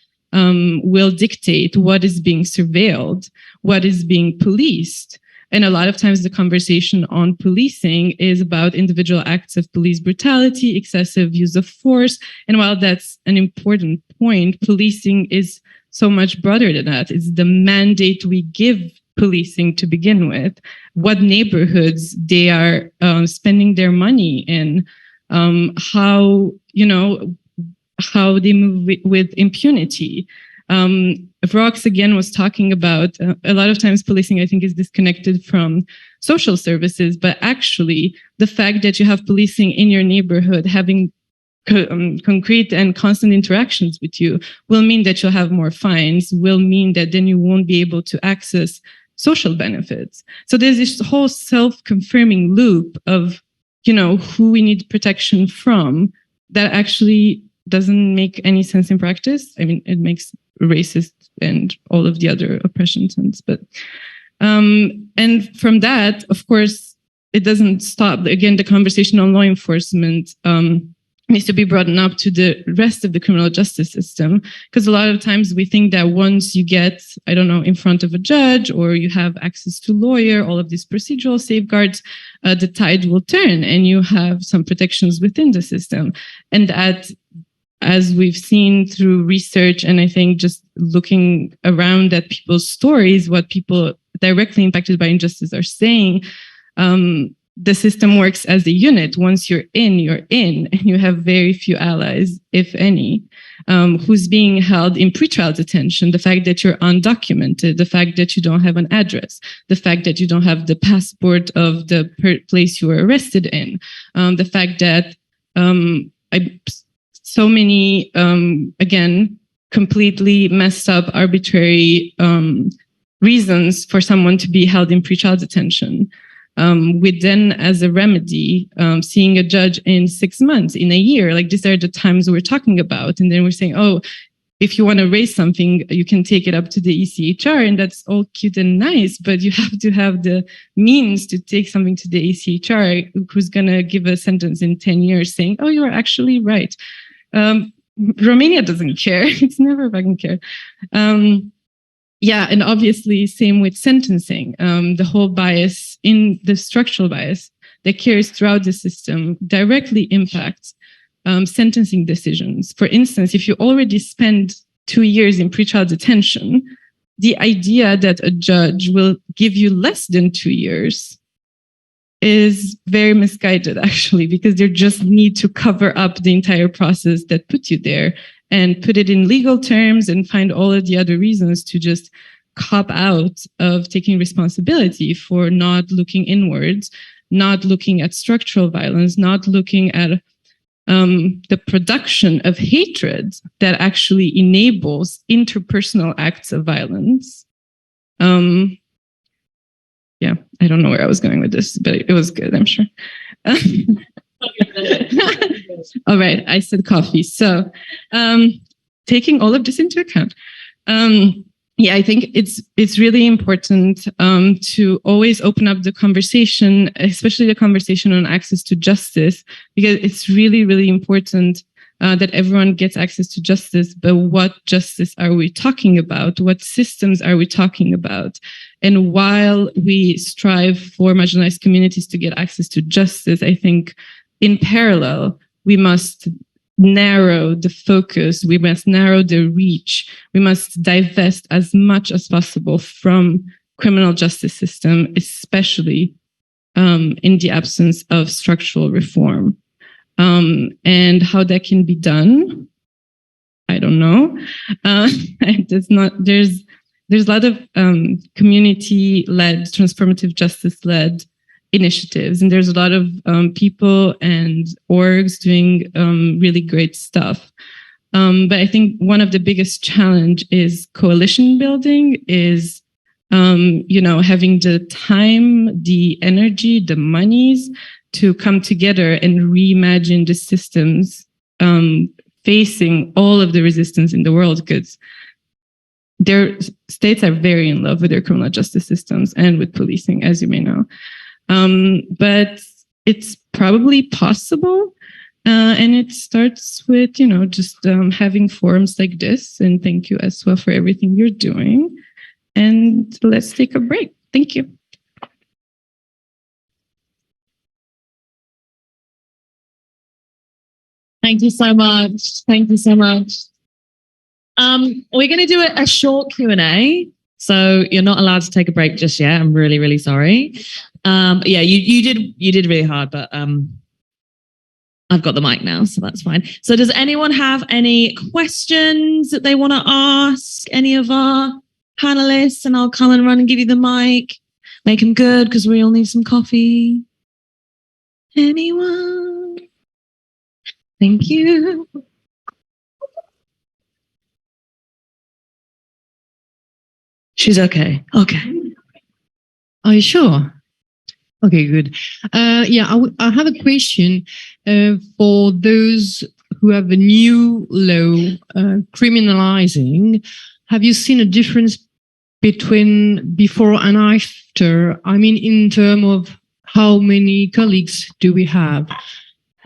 [SPEAKER 10] will dictate what is being surveilled, what is being policed. And a lot of times the conversation on policing is about individual acts of police brutality, excessive use of force. And while that's an important point, policing is so much broader than that. It's the mandate we give policing to begin with, what neighborhoods they are spending their money in, how, you know, how they move with impunity. Rox again was talking about a lot of times policing, I think, is disconnected from social services, but actually the fact that you have policing in your neighborhood having concrete and constant interactions with you will mean that you'll have more fines, will mean that then you won't be able to access social benefits. So there's this whole self-confirming loop of, you know, who we need protection from that actually doesn't make any sense in practice. I mean, it makes racist and all of the other oppression sense, but and from that, of course, it doesn't stop. Again, the conversation on law enforcement needs to be brought up to the rest of the criminal justice system, because a lot of times we think that once you get, I don't know, in front of a judge or you have access to lawyer, all of these procedural safeguards, the tide will turn and you have some protections within the system. And that, as we've seen through research, and I think just looking around at people's stories, what people directly impacted by injustice are saying, the system works as a unit. Once you're in, and you have very few allies, if any, who's being held in pretrial detention. The fact that you're undocumented, the fact that you don't have an address, the fact that you don't have the passport of the place you were arrested in, the fact that so many, again, completely messed up, arbitrary reasons for someone to be held in pretrial detention. With then, as a remedy, seeing a judge in 6 months, in a year, like these are the times we're talking about. And then we're saying, oh, if you want to raise something, you can take it up to the ECHR, and that's all cute and nice, but you have to have the means to take something to the ECHR, who's going to give a sentence in 10 years saying, oh, you're actually right. Romania doesn't care. It's never fucking care. Yeah, and obviously same with sentencing. The whole bias, in the structural bias that carries throughout the system directly impacts sentencing decisions. For instance, if you already spend 2 years in pretrial detention, the idea that a judge will give you less than 2 years is very misguided, actually, because they just need to cover up the entire process that put you there and put it in legal terms and find all of the other reasons to just cop out of taking responsibility for not looking inwards, not looking at structural violence, not looking at the production of hatred that actually enables interpersonal acts of violence. Yeah, I don't know where I was going with this, but it was good, I'm sure. All right, I said coffee. So taking all of this into account, yeah, I think it's really important to always open up the conversation, especially the conversation on access to justice, because it's really, really important that everyone gets access to justice. But what justice are we talking about? What systems are we talking about? And while we strive for marginalized communities to get access to justice, I think in parallel, we must narrow the focus, we must narrow the reach, we must divest as much as possible from criminal justice system, especially in the absence of structural reform. And how that can be done, I don't know. There's a lot of community-led, transformative justice-led initiatives, and there's a lot of people and orgs doing really great stuff. But I think one of the biggest challenge is coalition building, is having the time, the energy, the monies to come together and reimagine the systems facing all of the resistance in the world, because their states are very in love with their criminal justice systems and with policing, as you may know. But it's probably possible. And it starts with, just having forums like this. And thank you, ESWA, for everything you're doing. And let's take a break. Thank you.
[SPEAKER 4] Thank you so much. Thank you so much. We're going to do a short Q&A. So you're not allowed to take a break just yet. I'm really, really sorry. Yeah, you did really hard, but I've got the mic now, so that's fine. So does anyone have any questions that they want to ask any of our panelists? And I'll come and run and give you the mic. Make them good, because we all need some coffee. Anyone? Thank you. She's okay. Okay.
[SPEAKER 11] Are you sure? Okay, good. Yeah, I have a question for those who have a new law criminalizing. Have you seen a difference between before and after? I mean, in terms of how many colleagues do we have?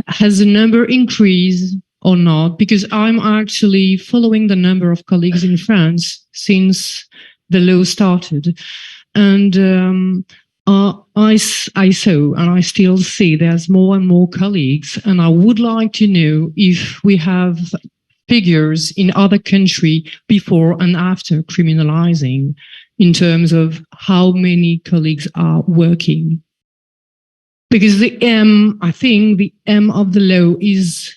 [SPEAKER 11] Has the number increased or not? Because I'm actually following the number of colleagues in France since the law started. And I saw, and I still see, there's more and more colleagues. And I would like to know if we have figures in other countries before and after criminalizing in terms of how many colleagues are working. Because I think the aim of the law is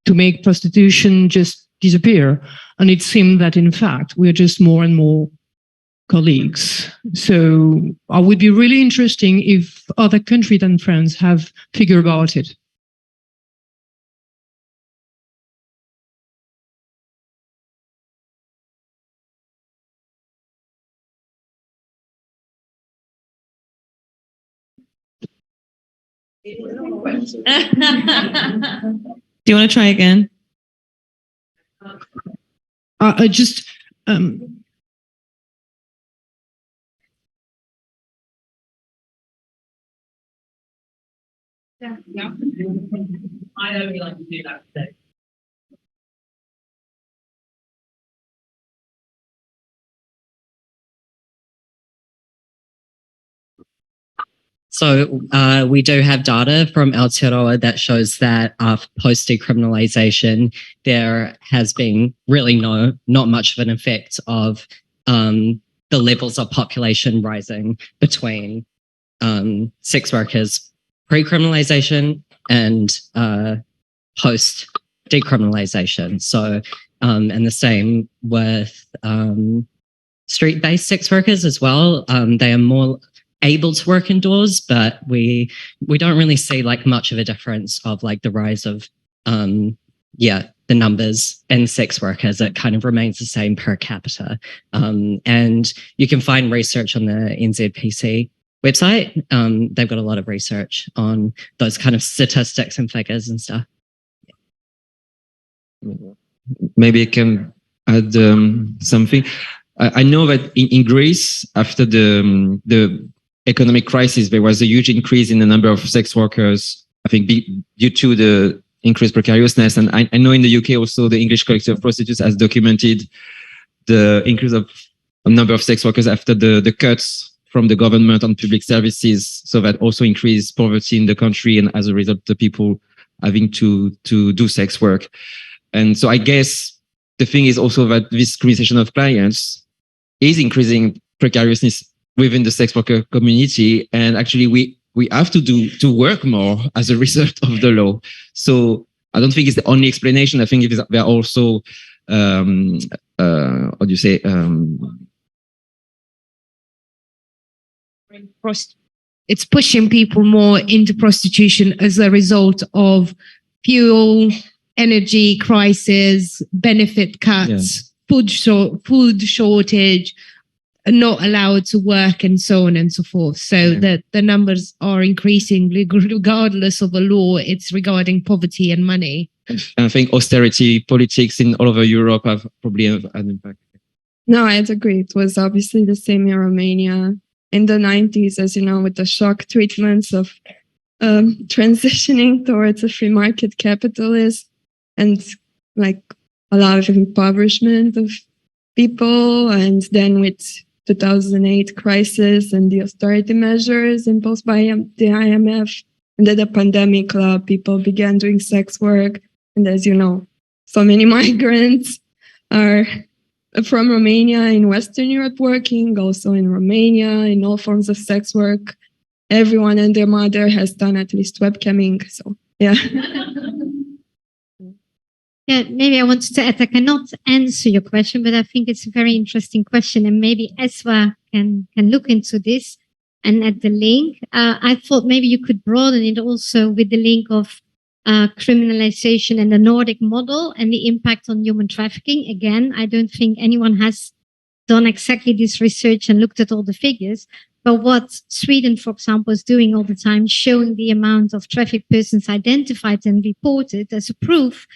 [SPEAKER 11] to make prostitution just disappear. And it seems that, in fact, we're just more and more colleagues. So I would be really interesting if other countries than France have figured about it.
[SPEAKER 4] Do you want to try again?
[SPEAKER 11] I just
[SPEAKER 4] Yeah. I only like to do that today.
[SPEAKER 12] So we do have data from Aotearoa that shows that post decriminalisation, there has been really not much of an effect of the levels of population rising between sex workers pre-criminalization and post decriminalization. So, and the same with street-based sex workers as well. They are more able to work indoors, but we don't really see like much of a difference of like the rise of the numbers in sex workers. It kind of remains the same per capita. And you can find research on the NZPC website. They've got a lot of research on those kind of statistics and figures and stuff.
[SPEAKER 9] Maybe I can add something. I know that in Greece, after the economic crisis, there was a huge increase in the number of sex workers, I think due to the increased precariousness. And I know in the UK also, the English Collective of Prostitutes has documented the increase of a number of sex workers after the cuts from the government on public services. So that also increased poverty in the country, and as a result, the people having to do sex work. And so I guess the thing is also that this criminalization of clients is increasing precariousness within the sex worker community. And actually we have to work more as a result of the law. So I don't think it's the only explanation. I think there are also, how do you say?
[SPEAKER 13] It's pushing people more into prostitution as a result of fuel, energy crisis, benefit cuts, food shortage, not allowed to work, and so on and so forth. So the numbers are increasing regardless of a law. It's regarding poverty and money.
[SPEAKER 9] I think austerity politics in all over Europe have probably had an impact.
[SPEAKER 5] No, I'd agree. It was obviously the same in Romania in the 90s, as you know, with the shock treatments of transitioning towards a free market capitalist, and like a lot of impoverishment of people. And then with 2008 crisis and the austerity measures imposed by the IMF, and then the pandemic, a lot of people began doing sex work. And as you know, so many migrants are from Romania in Western Europe working, also in Romania, in all forms of sex work. Everyone and their mother has done at least webcamming. So, yeah.
[SPEAKER 6] Yeah, maybe I wanted to add, I cannot answer your question, but I think it's a very interesting question, and maybe ESWA can look into this and add the link. I thought maybe you could broaden it also with the link of criminalization and the Nordic model and the impact on human trafficking. Again, I don't think anyone has done exactly this research and looked at all the figures, but what Sweden, for example, is doing all the time, showing the amount of trafficked persons identified and reported as a proof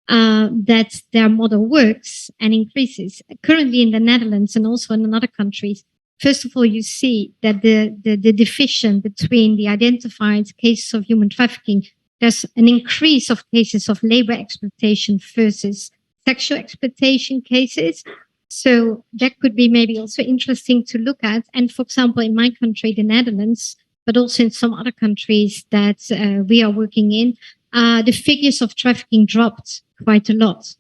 [SPEAKER 6] that their model works and increases. Currently in the Netherlands and also in other countries, first of all, you see that the division between the identified cases of human trafficking, there's an increase of cases of labor exploitation versus sexual exploitation cases. So that could be maybe also interesting to look at. And for example, in my country, the Netherlands, but also in some other countries that we are working in, the figures of trafficking dropped quite a lot.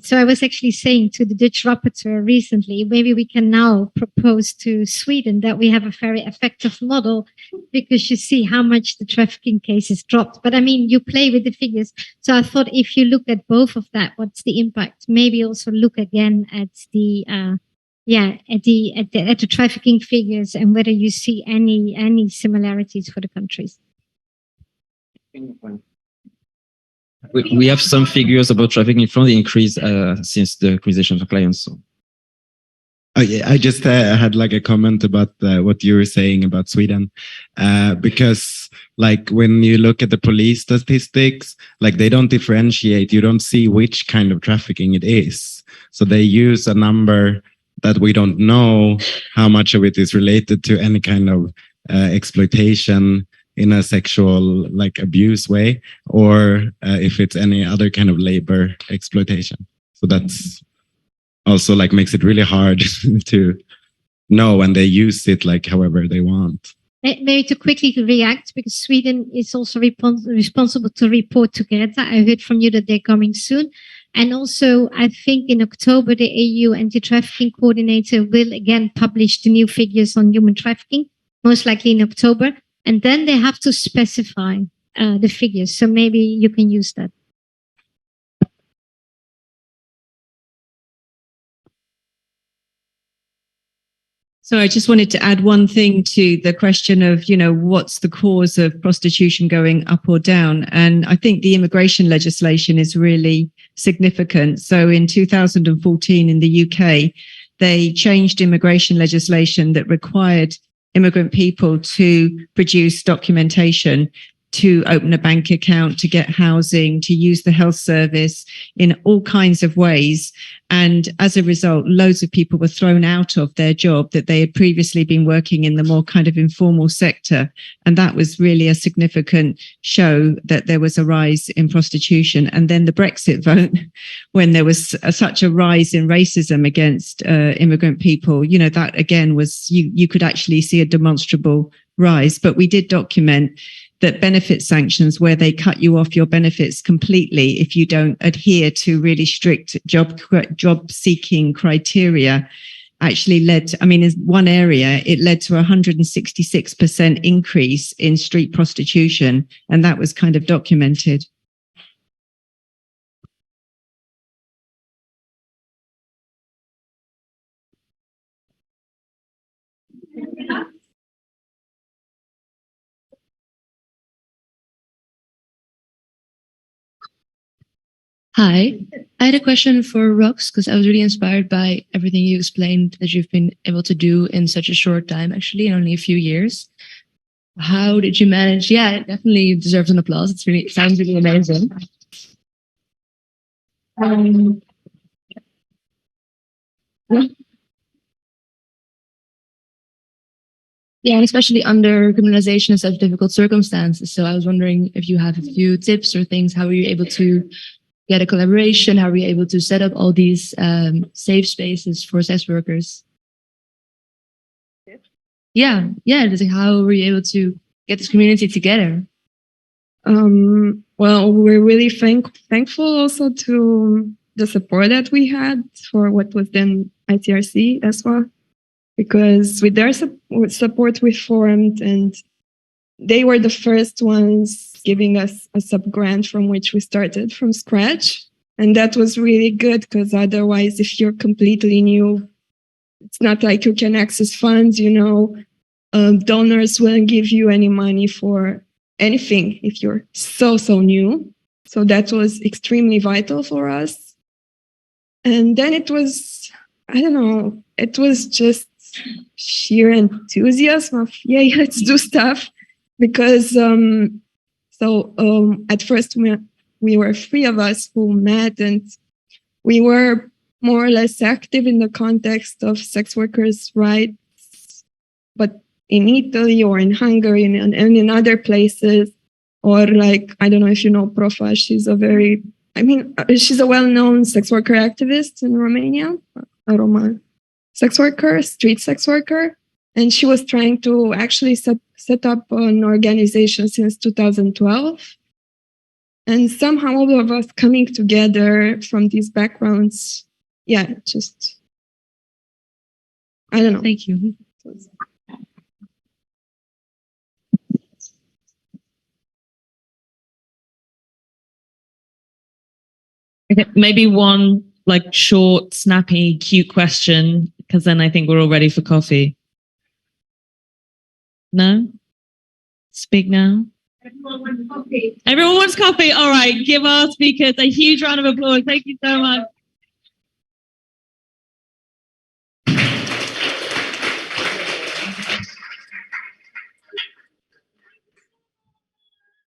[SPEAKER 6] So I was actually saying to the Dutch rapporteur recently, maybe we can now propose to Sweden that we have a very effective model, because you see how much the trafficking cases dropped. But I mean, you play with the figures. So I thought if you look at both of that, what's the impact? Maybe also look again at the trafficking figures and whether you see any similarities for the countries.
[SPEAKER 9] We have some figures about trafficking from the increase since the criminalization of clients. So.
[SPEAKER 14] Oh, yeah, I just had like a comment about what you were saying about Sweden, because like when you look at the police statistics, like they don't differentiate. You don't see which kind of trafficking it is. So they use a number that we don't know how much of it is related to any kind of exploitation in a sexual like abuse way, or if it's any other kind of labor exploitation. So that's also like makes it really hard to know, and they use it like however they want.
[SPEAKER 6] Maybe to quickly react, because Sweden is also responsible to report together. I heard from you that they're coming soon. And also, I think in October, the EU anti-trafficking coordinator will again publish the new figures on human trafficking, most likely in October. And then they have to specify the figures. So maybe you can use that.
[SPEAKER 2] So I just wanted to add one thing to the question of, what's the cause of prostitution going up or down? And I think the immigration legislation is really significant. So in 2014 in the UK, they changed immigration legislation that required immigrant people to produce documentation to open a bank account, to get housing, to use the health service in all kinds of ways. And as a result, loads of people were thrown out of their job that they had previously been working in the more kind of informal sector. And that was really a significant show that there was a rise in prostitution. And then the Brexit vote, when there was such a rise in racism against immigrant people, that again was, you could actually see a demonstrable rise. But we did document that benefit sanctions, where they cut you off your benefits completely if you don't adhere to really strict job seeking criteria, actually led to, in one area, it led to 166% increase in street prostitution. And that was kind of documented.
[SPEAKER 15] Hi, I had a question for Rox because I was really inspired by everything you explained that you've been able to do in such a short time, actually, in only a few years. How did you manage? Yeah, it definitely deserves an applause. It sounds really amazing. Yeah, and especially under criminalization in such difficult circumstances. So I was wondering if you have a few tips or things. How were you able to get a collaboration? How were you able to set up all these safe spaces for sex workers? Yeah. Just like how were you able to get this community together?
[SPEAKER 5] Well, we're really thankful also to the support that we had for what was then ITRC ESWA, because with their support we formed, and they were the first ones giving us a sub-grant from which we started from scratch. And that was really good, because otherwise, if you're completely new, it's not like you can access funds, donors wouldn't give you any money for anything if you're so new. So that was extremely vital for us. And then it was, it was just sheer enthusiasm of, let's do stuff. Because at first we were three of us who met, and we were more or less active in the context of sex workers' rights, but in Italy or in Hungary and in other places, or like, I don't know if you know Profa, she's a well-known sex worker activist in Romania, a Roma sex worker, street sex worker. And she was trying to actually set up an organization since 2012. And somehow all of us coming together from these backgrounds, I don't know.
[SPEAKER 15] Thank you.
[SPEAKER 4] Okay, maybe one short, snappy, cute question, because then I think we're all ready for coffee. No? Speak now. Everyone wants coffee. Everyone wants coffee. All right. Give our speakers a huge round of applause. Thank you so much.